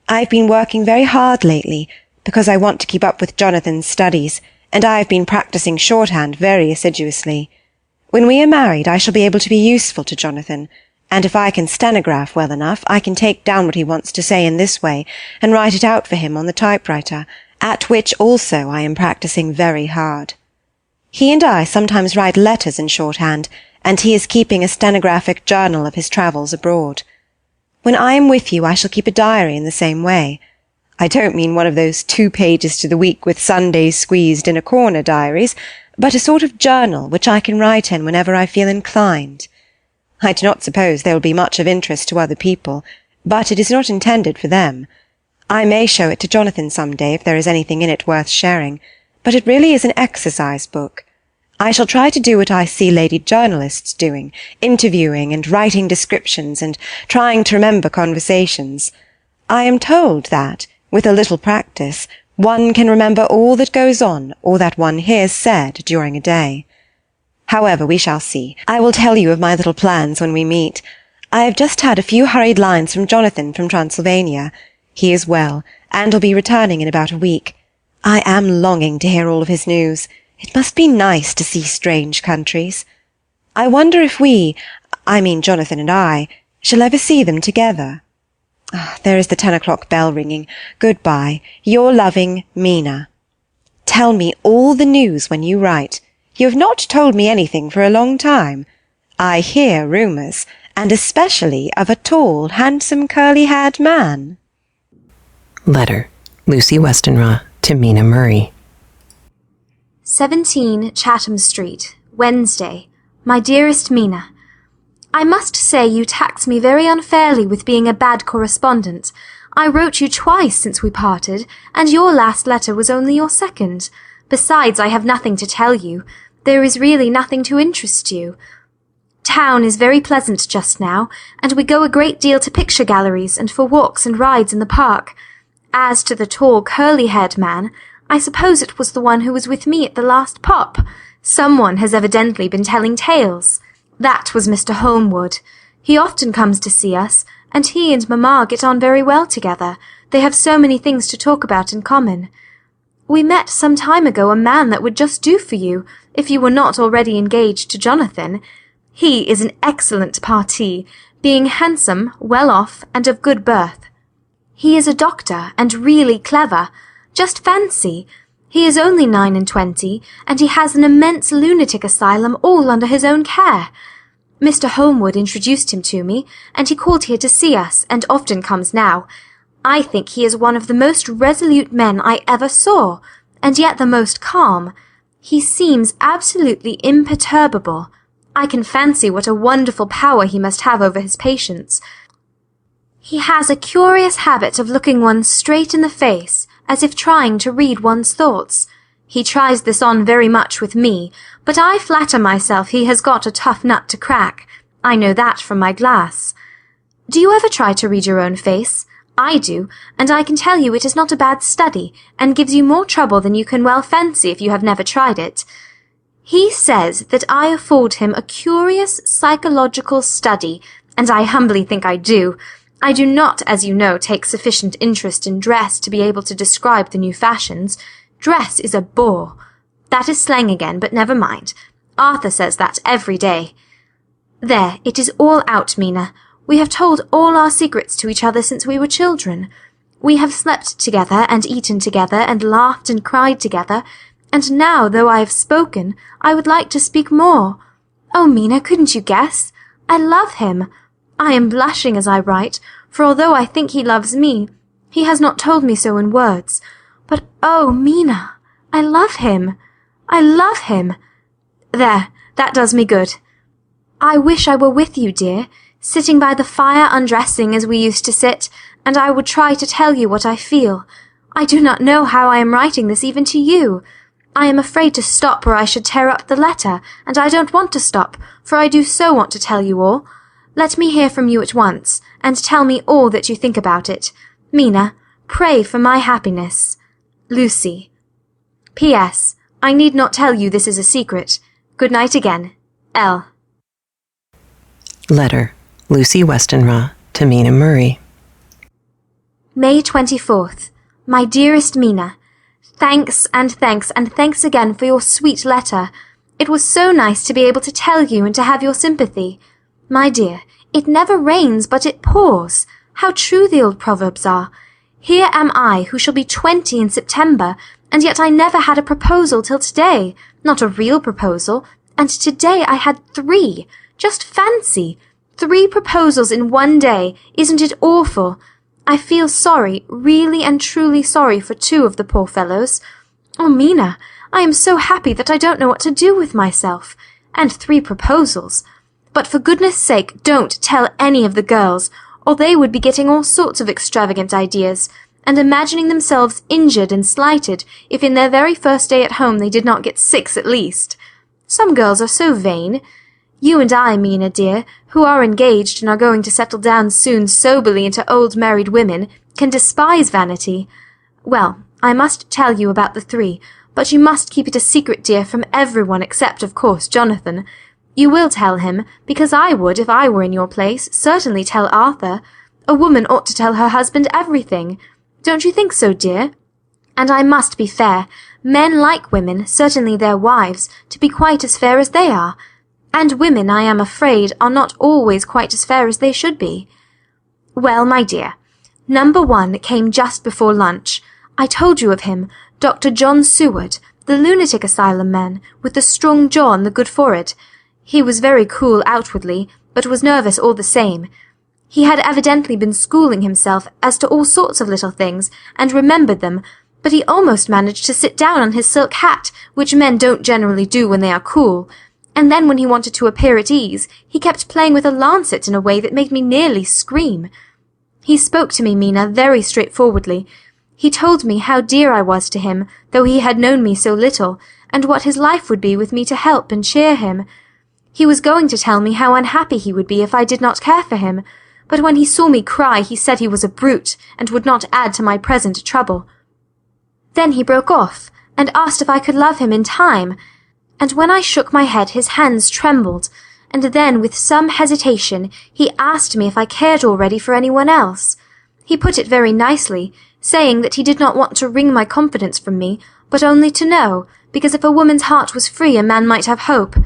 I've been working very hard lately, because I want to keep up with Jonathan's studies, and I have been practising shorthand very assiduously. When we are married, I shall be able to be useful to Jonathan, and if I can stenograph well enough, I can take down what he wants to say in this way, and write it out for him on the typewriter, at which also I am practising very hard. He and I sometimes write letters in shorthand, and he is keeping a stenographic journal of his travels abroad. When I am with you, I shall keep a diary in the same way. I don't mean one of those 2 pages to the week with Sundays squeezed in a corner diaries, but a sort of journal which I can write in whenever I feel inclined. I do not suppose there will be much of interest to other people, but it is not intended for them. I may show it to Jonathan some day if there is anything in it worth sharing, but it really is an exercise book. I shall try to do what I see lady journalists doing, interviewing and writing descriptions and trying to remember conversations. I am told that, with a little practice, one can remember all that goes on or that one hears said during a day. However, we shall see. I will tell you of my little plans when we meet. I have just had a few hurried lines from Jonathan from Transylvania. He is well, and will be returning in about a week. I am longing to hear all of his news. It must be nice to see strange countries. I wonder if I mean Jonathan and I, shall ever see them together. There is the 10 o'clock bell ringing. Good-bye. Your loving Mina. Tell me all the news when you write. You have not told me anything for a long time. I hear rumours, and especially of a tall, handsome, curly-haired man. Letter, Lucy Westenra to Mina Murray. 17 Chatham Street, Wednesday. My dearest Mina, I must say you tax me very unfairly with being a bad correspondent. I wrote you twice since we parted, and your last letter was only your second. Besides, I have nothing to tell you. There is really nothing to interest you. Town is very pleasant just now, and we go a great deal to picture galleries and for walks and rides in the park. As to the tall, curly-haired man, I suppose it was the one who was with me at the last pop. Someone has evidently been telling tales. That was Mr. Holmwood. He often comes to see us, and he and Mamma get on very well together. They have so many things to talk about in common. We met some time ago a man that would just do for you, if you were not already engaged to Jonathan. He is an excellent parti, being handsome, well off, and of good birth. He is a doctor, and really clever. Just fancy! He is only 29, and he has an immense lunatic asylum all under his own care. Mr. Holmwood introduced him to me, and he called here to see us, and often comes now. I think he is one of the most resolute men I ever saw, and yet the most calm. He seems absolutely imperturbable. I can fancy what a wonderful power he must have over his patients. He has a curious habit of looking one straight in the face, as if trying to read one's thoughts. He tries this on very much with me, but I flatter myself he has got a tough nut to crack. I know that from my glass. Do you ever try to read your own face? I do, and I can tell you it is not a bad study, and gives you more trouble than you can well fancy if you have never tried it. He says that I afford him a curious psychological study, and I humbly think I do. I do not, as you know, take sufficient interest in dress to be able to describe the new fashions. Dress is a bore. That is slang again, but never mind. Arthur says that every day. There, it is all out, Mina. We have told all our secrets to each other since we were children. We have slept together, and eaten together, and laughed and cried together, and now, though I have spoken, I would like to speak more. Oh, Mina, couldn't you guess? I love him. I am blushing as I write, for although I think he loves me, he has not told me so in words. But oh, Mina, I love him. I love him. There, that does me good. I wish I were with you, dear, sitting by the fire undressing as we used to sit, and I would try to tell you what I feel. I do not know how I am writing this even to you. I am afraid to stop or I should tear up the letter, and I don't want to stop, for I do so want to tell you all. Let me hear from you at once, and tell me all that you think about it. Mina, pray for my happiness. Lucy. P.S. I need not tell you this is a secret. Good night again. L. Letter, Lucy Westenra to Mina Murray. May 24th. My dearest Mina, thanks and thanks and thanks again for your sweet letter. It was so nice to be able to tell you and to have your sympathy. My dear, it never rains but it pours. How true the old proverbs are. Here am I, who shall be 20 in September, and yet I never had a proposal till today, not a real proposal, and today I had 3. Just fancy! 3 proposals in one day. Isn't it awful? I feel sorry, really and truly sorry for 2 of the poor fellows. Oh, Mina, I am so happy that I don't know what to do with myself. And 3 proposals. But for goodness sake, don't tell any of the girls, or they would be getting all sorts of extravagant ideas, and imagining themselves injured and slighted if in their very first day at home they did not get 6 at least. Some girls are so vain. You and I, Mina dear, who are engaged and are going to settle down soon soberly into old married women, can despise vanity. Well, I must tell you about the 3, but you must keep it a secret, dear, from everyone except, of course, Jonathan. You will tell him, because I would, if I were in your place, certainly tell Arthur. A woman ought to tell her husband everything. Don't you think so, dear? And I must be fair. Men like women, certainly their wives, to be quite as fair as they are. And women, I am afraid, are not always quite as fair as they should be. Well, my dear, number 1 came just before lunch. I told you of him, Dr. John Seward, the lunatic asylum man, with the strong jaw and the good forehead. He was very cool outwardly, but was nervous all the same. He had evidently been schooling himself as to all sorts of little things, and remembered them, but he almost managed to sit down on his silk hat, which men don't generally do when they are cool. And then when he wanted to appear at ease, he kept playing with a lancet in a way that made me nearly scream. He spoke to me, Mina, very straightforwardly. He told me how dear I was to him, though he had known me so little, and what his life would be with me to help and cheer him. He was going to tell me how unhappy he would be if I did not care for him, but when he saw me cry he said he was a brute, and would not add to my present trouble. Then he broke off, and asked if I could love him in time, and when I shook my head his hands trembled, and then with some hesitation he asked me if I cared already for anyone else. He put it very nicely, saying that he did not want to wring my confidence from me, but only to know, because if a woman's heart was free a man might have hope.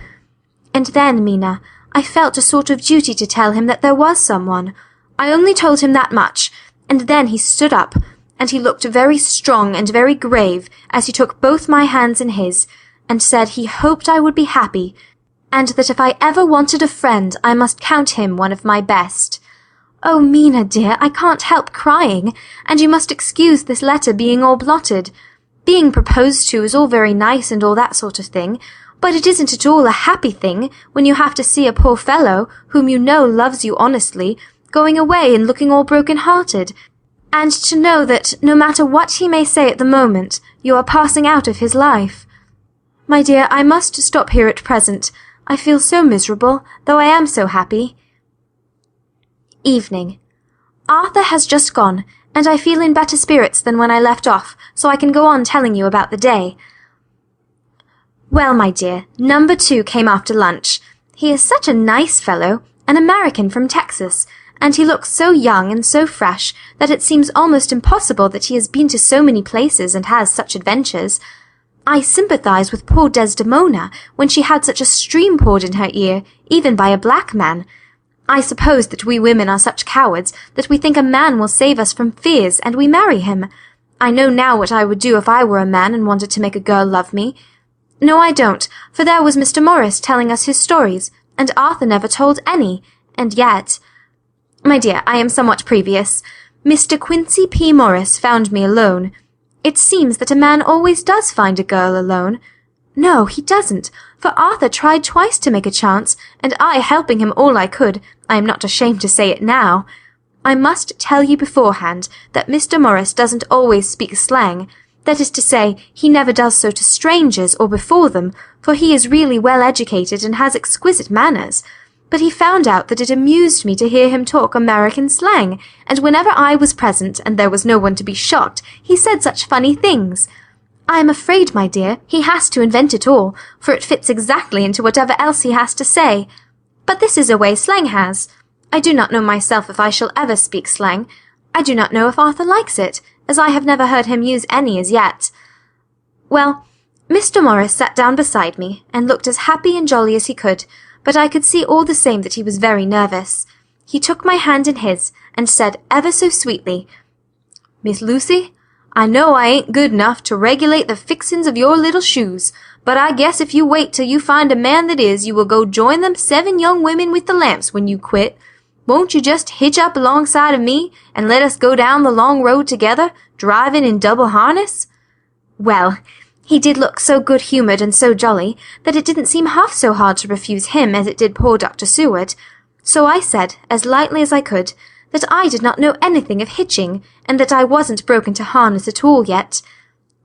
And then, Mina, I felt a sort of duty to tell him that there was someone. I only told him that much, and then he stood up, and he looked very strong and very grave as he took both my hands in his, and said he hoped I would be happy, and that if I ever wanted a friend I must count him one of my best. Oh, Mina, dear, I can't help crying, and you must excuse this letter being all blotted. Being proposed to is all very nice and all that sort of thing, but it isn't at all a happy thing when you have to see a poor fellow, whom you know loves you honestly, going away and looking all broken-hearted, and to know that, no matter what he may say at the moment, you are passing out of his life. My dear, I must stop here at present. I feel so miserable, though I am so happy. Evening. Arthur has just gone, and I feel in better spirits than when I left off, so I can go on telling you about the day. Well, my dear, number 2 came after lunch. He is such a nice fellow, an American from Texas, and he looks so young and so fresh that it seems almost impossible that he has been to so many places and has such adventures. I sympathize with poor Desdemona when she had such a stream poured in her ear, even by a black man. I suppose that we women are such cowards that we think a man will save us from fears, and we marry him. I know now what I would do if I were a man and wanted to make a girl love me. No, I don't, for there was Mr. Morris telling us his stories, and Arthur never told any, and yet— My dear, I am somewhat previous. Mr. Quincy P. Morris found me alone. It seems that a man always does find a girl alone. No, he doesn't, for Arthur tried twice to make a chance, and I helping him all I could, I am not ashamed to say it now. I must tell you beforehand that Mr. Morris doesn't always speak slang. That is to say, he never does so to strangers or before them, for he is really well educated and has exquisite manners. But he found out that it amused me to hear him talk American slang, and whenever I was present, and there was no one to be shocked, he said such funny things. I am afraid, my dear, he has to invent it all, for it fits exactly into whatever else he has to say. But this is a way slang has. I do not know myself if I shall ever speak slang. I do not know if Arthur likes it, as I have never heard him use any as yet. Well, Mr. Morris sat down beside me, and looked as happy and jolly as he could, but I could see all the same that he was very nervous. He took my hand in his, and said ever so sweetly, "Miss Lucy, I know I ain't good enough to regulate the fixin's of your little shoes, but I guess if you wait till you find a man that is, you will go join them 7 young women with the lamps when you quit. Won't you just hitch up alongside of me, and let us go down the long road together, driving in double harness?" Well, he did look so good-humoured and so jolly that it didn't seem half so hard to refuse him as it did poor Dr. Seward. So I said, as lightly as I could, that I did not know anything of hitching, and that I wasn't broken to harness at all yet.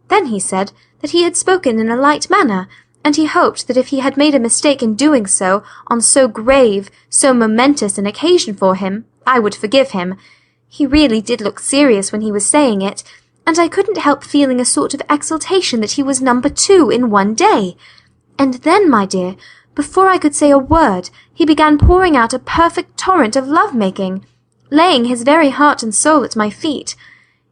Then he said that he had spoken in a light manner, and he hoped that if he had made a mistake in doing so on so grave, so momentous an occasion for him, I would forgive him. He really did look serious when he was saying it, and I couldn't help feeling a sort of exultation that he was number 2 in one day. And then, my dear, before I could say a word, he began pouring out a perfect torrent of love-making, laying his very heart and soul at my feet.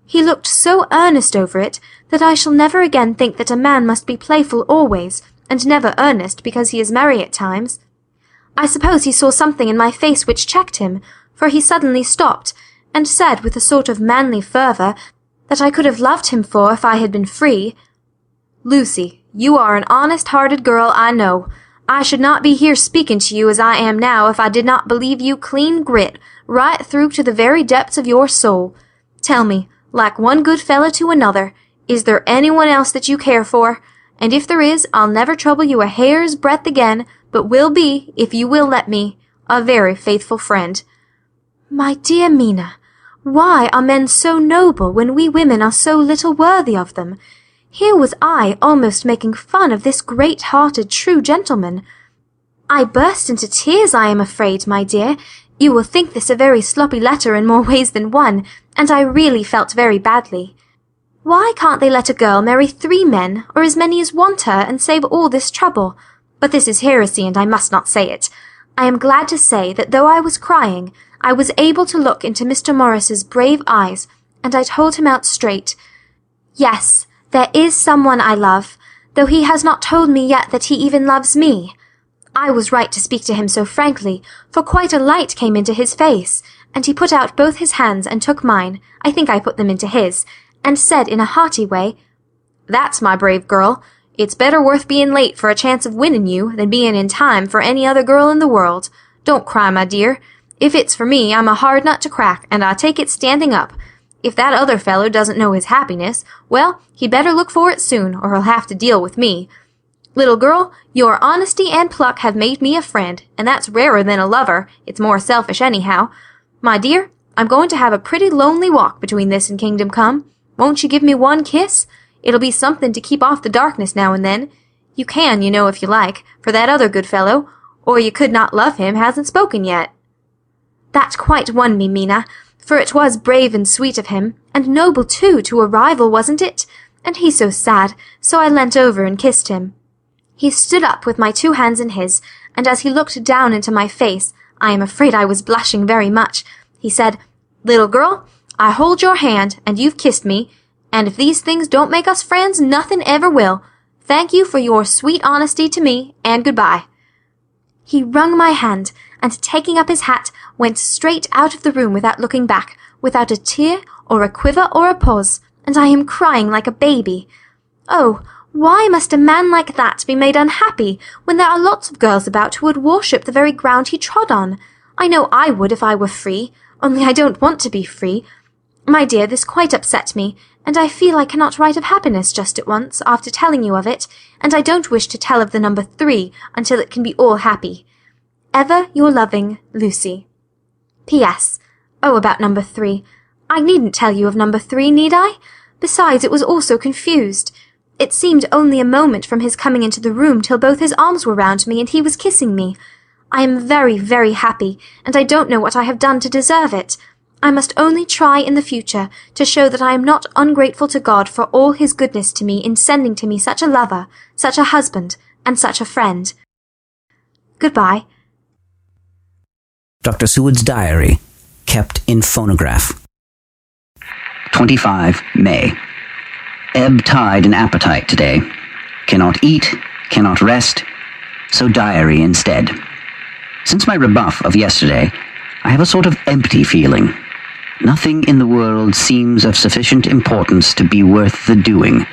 He looked so earnest over it that I shall never again think that a man must be playful always, and never earnest because he is merry at times. I suppose he saw something in my face which checked him, for he suddenly stopped, and said with a sort of manly fervour that I could have loved him for if I had been free, "Lucy, you are an honest-hearted girl, I know. I should not be here speaking to you as I am now if I did not believe you clean grit, right through to the very depths of your soul. Tell me, like one good fellow to another, is there anyone else that you care for? And if there is, I'll never trouble you a hair's breadth again, but will be, if you will let me, a very faithful friend." My dear Mina, why are men so noble when we women are so little worthy of them? Here was I almost making fun of this great-hearted, true gentleman. I burst into tears, I am afraid, my dear. You will think this a very sloppy letter in more ways than one, and I really felt very badly. Why can't they let a girl marry 3 men, or as many as want her, and save all this trouble? But this is heresy, and I must not say it. I am glad to say that though I was crying, I was able to look into Mr. Morris's brave eyes, and I told him out straight, "Yes, there is someone I love, though he has not told me yet that he even loves me." I was right to speak to him so frankly, for quite a light came into his face, and he put out both his hands and took mine, I think I put them into his, and said in a hearty way, "That's my brave girl. It's better worth being late for a chance of winning you than being in time for any other girl in the world. Don't cry, my dear. If it's for me, I'm a hard nut to crack, and I take it standing up. If that other fellow doesn't know his happiness, well, he'd better look for it soon, or he'll have to deal with me. Little girl, your honesty and pluck have made me a friend, and that's rarer than a lover. It's more selfish anyhow. My dear, I'm going to have a pretty lonely walk between this and Kingdom Come. Won't you give me one kiss? It'll be something to keep off the darkness now and then. You can, you know, if you like, for that other good fellow, or you could not love him hasn't spoken yet." That quite won me, Mina, for it was brave and sweet of him, and noble too, to a rival, wasn't it? And he so sad, so I leant over and kissed him. He stood up with my 2 hands in his, and as he looked down into my face, I am afraid I was blushing very much, he said, "Little girl, I hold your hand, and you've kissed me, and if these things don't make us friends, nothing ever will. Thank you for your sweet honesty to me, and goodbye." He wrung my hand, and taking up his hat, went straight out of the room without looking back, without a tear, or a quiver, or a pause, and I am crying like a baby. Oh, why must a man like that be made unhappy, when there are lots of girls about who would worship the very ground he trod on? I know I would if I were free, only I don't want to be free. My dear, this quite upset me, and I feel I cannot write of happiness just at once, after telling you of it, and I don't wish to tell of the number 3 until it can be all happy. Ever your loving Lucy. P.S. Oh, about number 3. I needn't tell you of number 3, need I? Besides, it was all so confused. It seemed only a moment from his coming into the room till both his arms were round me and he was kissing me. I am very, very happy, and I don't know what I have done to deserve it. I must only try in the future to show that I am not ungrateful to God for all his goodness to me in sending to me such a lover, such a husband, and such a friend. Goodbye. Dr. Seward's diary, kept in phonograph. 25 May. Ebb tide in appetite today. Cannot eat, cannot rest, so diary instead. Since my rebuff of yesterday, I have a sort of empty feeling. Nothing in the world seems of sufficient importance to be worth the doing.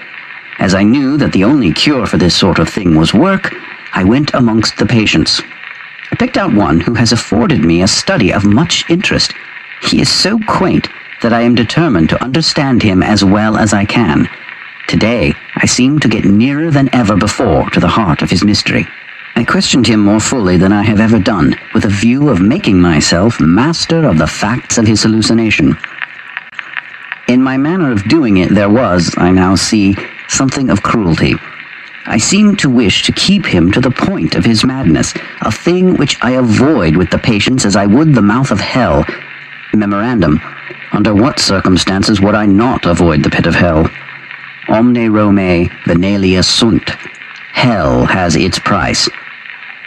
As I knew that the only cure for this sort of thing was work, I went amongst the patients. I picked out one who has afforded me a study of much interest. He is so quaint that I am determined to understand him as well as I can. Today, I seem to get nearer than ever before to the heart of his mystery. I questioned him more fully than I have ever done, with a view of making myself master of the facts of his hallucination. In my manner of doing it there was, I now see, something of cruelty. I seemed to wish to keep him to the point of his madness, a thing which I avoid with the patients as I would the mouth of hell. Memorandum: under what circumstances would I not avoid the pit of hell? Omne Romae venalia sunt. Hell has its price.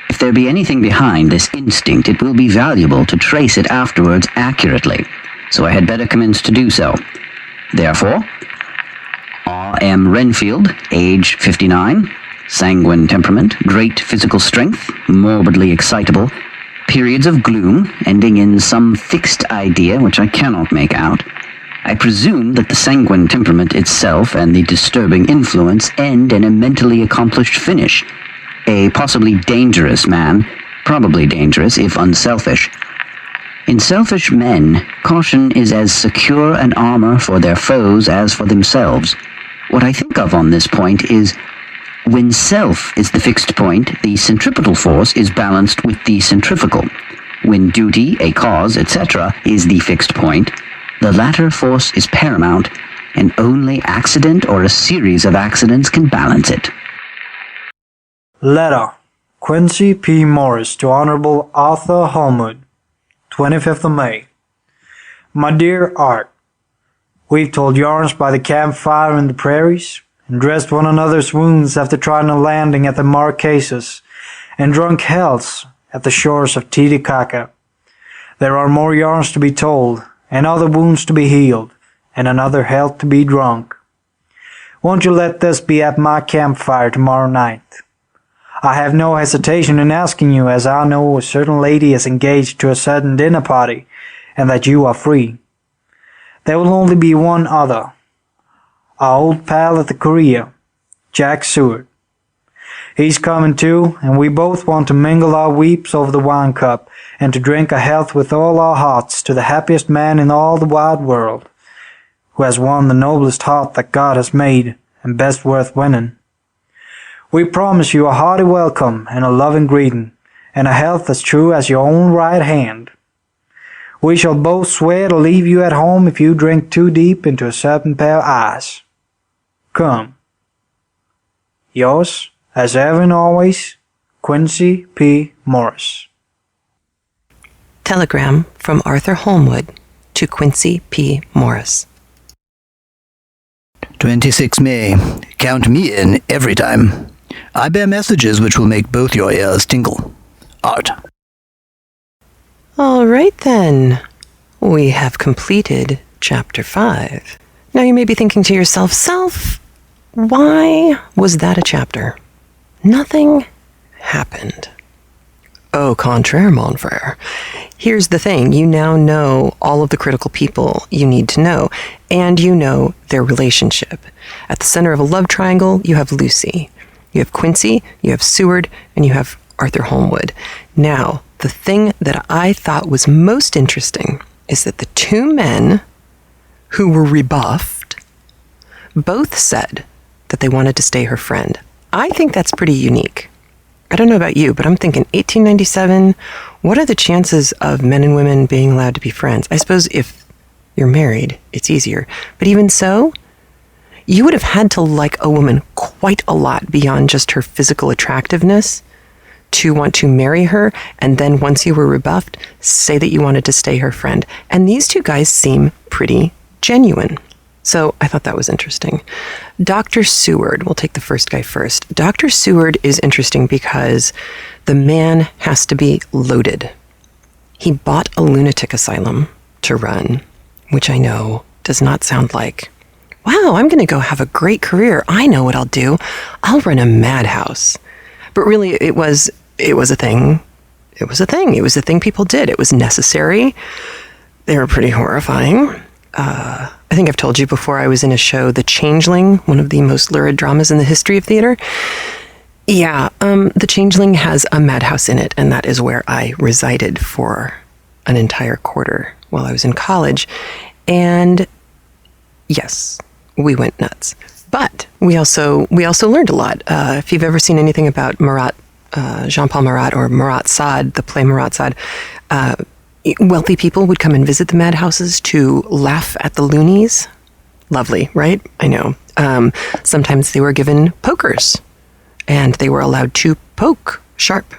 If there be anything behind this instinct, it will be valuable to trace it afterwards accurately, so I had better commence to do so. Therefore, R.M. Renfield, age 59, sanguine temperament, great physical strength, morbidly excitable, periods of gloom, ending in some fixed idea which I cannot make out. I presume that the sanguine temperament itself and the disturbing influence end in a mentally accomplished finish. A possibly dangerous man, probably dangerous if unselfish. In selfish men, caution is as secure an armor for their foes as for themselves. What I think of on this point is, when self is the fixed point, the centripetal force is balanced with the centrifugal. When duty, a cause, etc., is the fixed point, the latter force is paramount, and only accident or a series of accidents can balance it. Letter: Quincy P. Morris to Honorable Arthur Holmwood, 25th of May. My dear Art, we've told yarns by the campfire in the prairies, and dressed one another's wounds after trying a landing at the Marquesas, and drunk healths at the shores of Titicaca. There are more yarns to be told, and other wounds to be healed, and another health to be drunk. Won't you let this be at my campfire tomorrow night? I have no hesitation in asking you, as I know a certain lady is engaged to a certain dinner party, and that you are free. There will only be one other. Our old pal at the Korea, Jack Seward. He's coming too, and we both want to mingle our weeps over the wine cup, and to drink a health with all our hearts to the happiest man in all the wide world, who has won the noblest heart that God has made, and best worth winning. We promise you a hearty welcome and a loving greeting, and a health as true as your own right hand. We shall both swear to leave you at home if you drink too deep into a certain pair of eyes. Come. Yours, as ever and always, Quincy P. Morris. Telegram from Arthur Holmwood to Quincy P. Morris. 26 May. Count me in every time. I bear messages which will make both your ears tingle. Art. All right then. We have completed Chapter 5. Now you may be thinking to yourself, Self, why was that a chapter? Nothing happened. Au contraire, mon frère. Here's the thing. You now know all of the critical people you need to know, and you know their relationship. At the center of a love triangle, you have Lucy. You have Quincy, you have Seward, and you have Arthur Holmwood. Now, the thing that I thought was most interesting is that the two men who were rebuffed both said that they wanted to stay her friend. I think that's pretty unique. I don't know about you, but I'm thinking 1897, what are the chances of men and women being allowed to be friends? I suppose if you're married, it's easier. But even so, you would have had to like a woman quite a lot beyond just her physical attractiveness to want to marry her, and then once you were rebuffed, say that you wanted to stay her friend. And these two guys seem pretty genuine. So I thought that was interesting. Dr. Seward, we'll take the first guy first. Dr. Seward is interesting because the man has to be loaded. He bought a lunatic asylum to run, which I know does not sound like, wow, I'm going to go have a great career. I know what I'll do. I'll run a madhouse. But really, it was a thing. It was a thing. It was a thing people did. It was necessary. They were pretty horrifying. I think I've told you before, I was in a show, The Changeling, one of the most lurid dramas in the history of theater. Yeah, The Changeling has a madhouse in it, and that is where I resided for an entire quarter while I was in college. And yes, we went nuts. But we also learned a lot. If you've ever seen anything about Marat, Jean-Paul Marat, or Marat Sade, the play Marat Sade, wealthy people would come and visit the madhouses to laugh at the loonies. Lovely, right? I know. Sometimes they were given pokers, and they were allowed to poke sharp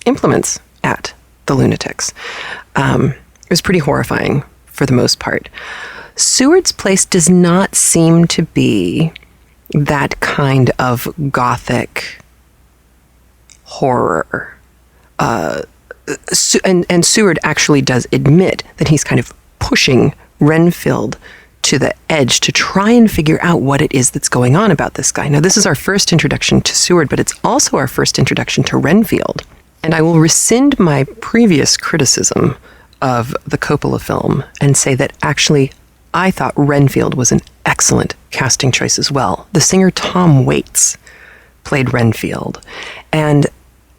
implements at the lunatics. It was pretty horrifying for the most part. Seward's place does not seem to be that kind of gothic horror. And Seward actually does admit that he's kind of pushing Renfield to the edge to try and figure out what it is that's going on about this guy. Now, this is our first introduction to Seward, but it's also our first introduction to Renfield. And I will rescind my previous criticism of the Coppola film and say that actually I thought Renfield was an excellent casting choice as well. The singer Tom Waits played Renfield, and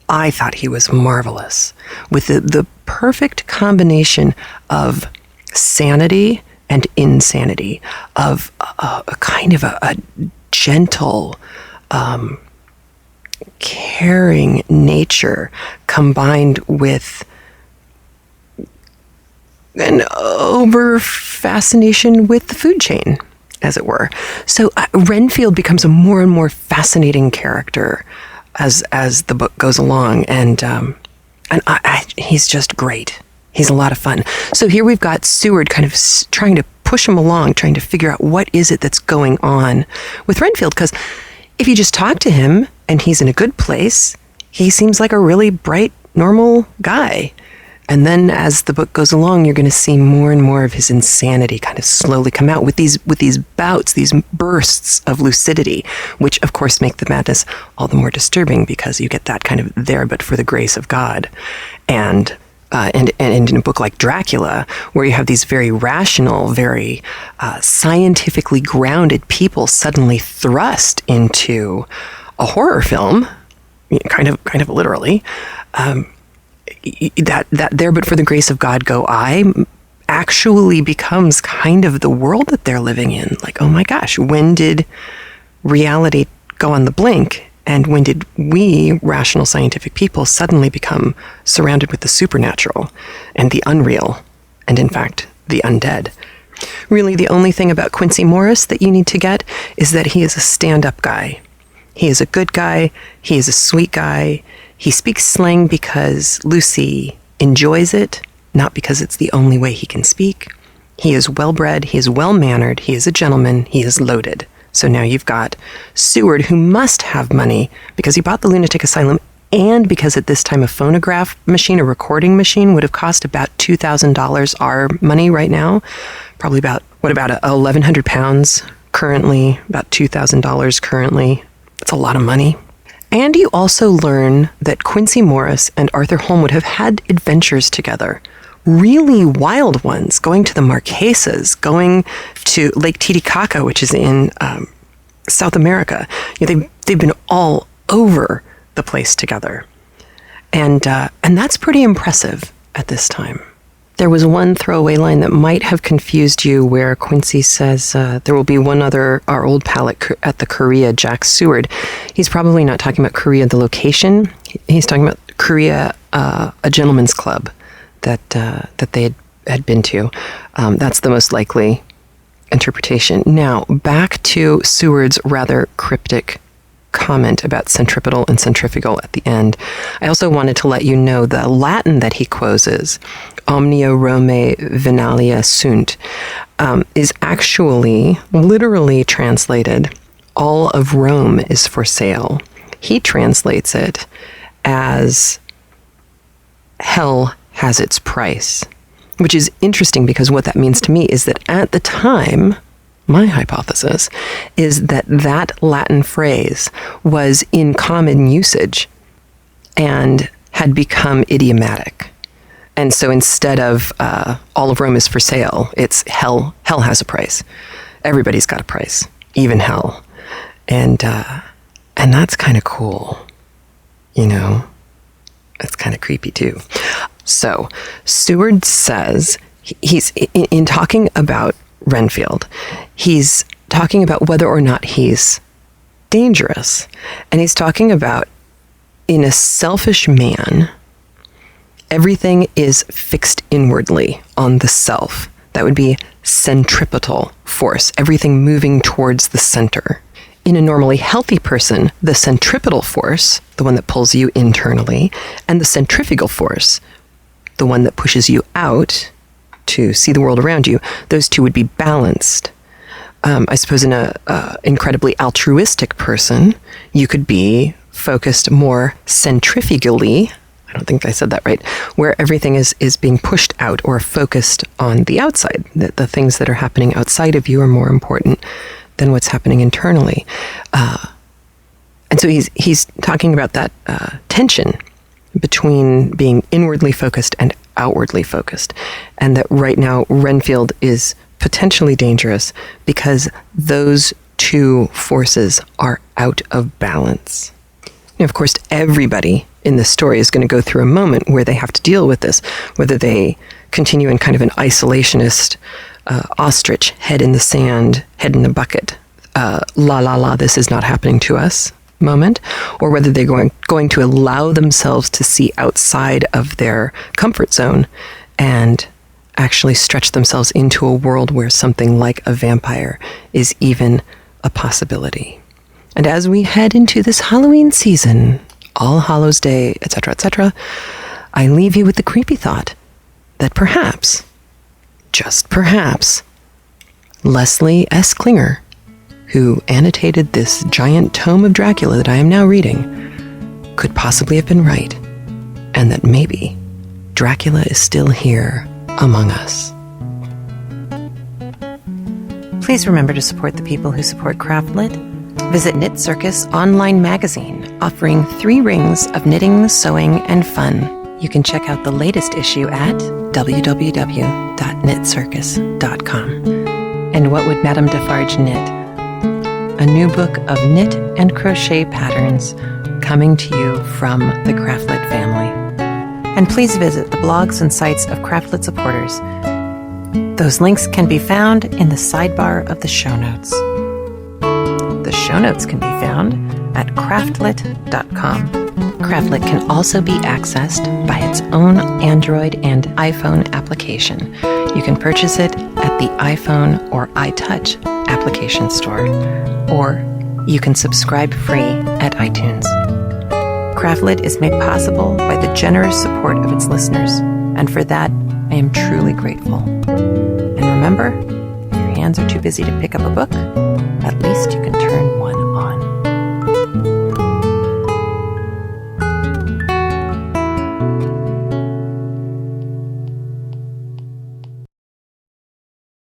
I thought he was marvelous, with the perfect combination of sanity and insanity, of a kind of a gentle, caring nature combined with an over fascination with the food chain, as it were. So Renfield becomes a more and more fascinating character as the book goes along, and he's just great. He's a lot of fun. So here we've got Seward kind of trying to push him along, trying to figure out what is it that's going on with Renfield, because if you just talk to him and he's in a good place, he seems like a really bright, normal guy. And then as the book goes along, you're going to see more and more of his insanity kind of slowly come out with these bouts, these bursts of lucidity, which of course make the madness all the more disturbing because you get that kind of there but for the grace of God. And in a book like Dracula, where you have these very rational, very scientifically grounded people suddenly thrust into a horror film, kind of literally, that there but for the grace of God go I actually becomes kind of the world that they're living in. Like, oh my gosh, when did reality go on the blink? And when did we, rational scientific people, suddenly become surrounded with the supernatural and the unreal, and in fact, the undead? Really, the only thing about Quincy Morris that you need to get is that he is a stand-up guy. He is a good guy. He is a sweet guy. He speaks slang because Lucy enjoys it, not because it's the only way he can speak. He is well-bred. He is well-mannered. He is a gentleman. He is loaded. So now you've got Seward, who must have money because he bought the lunatic asylum, and because at this time a phonograph machine, a recording machine, would have cost about $2,000 our money right now. Probably about 1,100 pounds currently, about $2,000 currently. That's a lot of money. And you also learn that Quincy Morris and Arthur Holmwood have had adventures together. Really wild ones, going to the Marquesas, going to Lake Titicaca, which is in South America. They've been all over the place together. And that's pretty impressive at this time. There was one throwaway line that might have confused you where Quincy says, there will be one other, our old pal at the Korea, Jack Seward. He's probably not talking about Korea, the location. He's talking about Korea, a gentleman's club that they had been to. That's the most likely interpretation. Now, back to Seward's rather cryptic comment about centripetal and centrifugal at the end. I also wanted to let you know the Latin that he quotes, omnia Rome venalia sunt, is actually literally translated, all of Rome is for sale. He translates it as hell has its price. Which is interesting because what that means to me is that at the time, my hypothesis is that that Latin phrase was in common usage and had become idiomatic. And so instead of all of Rome is for sale, it's hell has a price. Everybody's got a price, even hell. And that's kind of cool. You know, it's kind of creepy too. So Seward says he's in talking about Renfield, he's talking about whether or not he's dangerous. And he's talking about, in a selfish man, everything is fixed inwardly on the self. That would be centripetal force, everything moving towards the center. In a normally healthy person, the centripetal force, the one that pulls you internally, and the centrifugal force, the one that pushes you out to see the world around you, those two would be balanced. I suppose in a incredibly altruistic person, you could be focused more centrifugally, I don't think I said that right, where everything is being pushed out or focused on the outside. The things that are happening outside of you are more important than what's happening internally. And so he's talking about that tension between being inwardly focused and outwardly focused, and that right now Renfield is potentially dangerous because those two forces are out of balance. Now, of course, everybody in this story is going to go through a moment where they have to deal with this, whether they continue in kind of an isolationist, ostrich, head in the sand, head in the bucket, this is not happening to us moment, or whether they're going to allow themselves to see outside of their comfort zone and actually stretch themselves into a world where something like a vampire is even a possibility. And as we head into this Halloween season, All Hallows Day, etc., I leave you with the creepy thought that perhaps, just perhaps, Leslie S. Klinger, who annotated this giant tome of Dracula that I am now reading, could possibly have been right, and that maybe Dracula is still here among us. Please remember to support the people who support CraftLit. Visit Knit Circus online magazine, offering 3 rings of knitting, sewing, and fun. You can check out the latest issue at www.knitcircus.com. And what would Madame Defarge knit? A new book of knit and crochet patterns coming to you from the CraftLit family. And please visit the blogs and sites of CraftLit supporters. Those links can be found in the sidebar of the show notes. The show notes can be found at craftlit.com. CraftLit can also be accessed by its own Android and iPhone application. You can purchase it at the iPhone or iTouch application store, or you can subscribe free at iTunes. CraftLit is made possible by the generous support of its listeners, and for that, I am truly grateful. And remember, if your hands are too busy to pick up a book, at least you can turn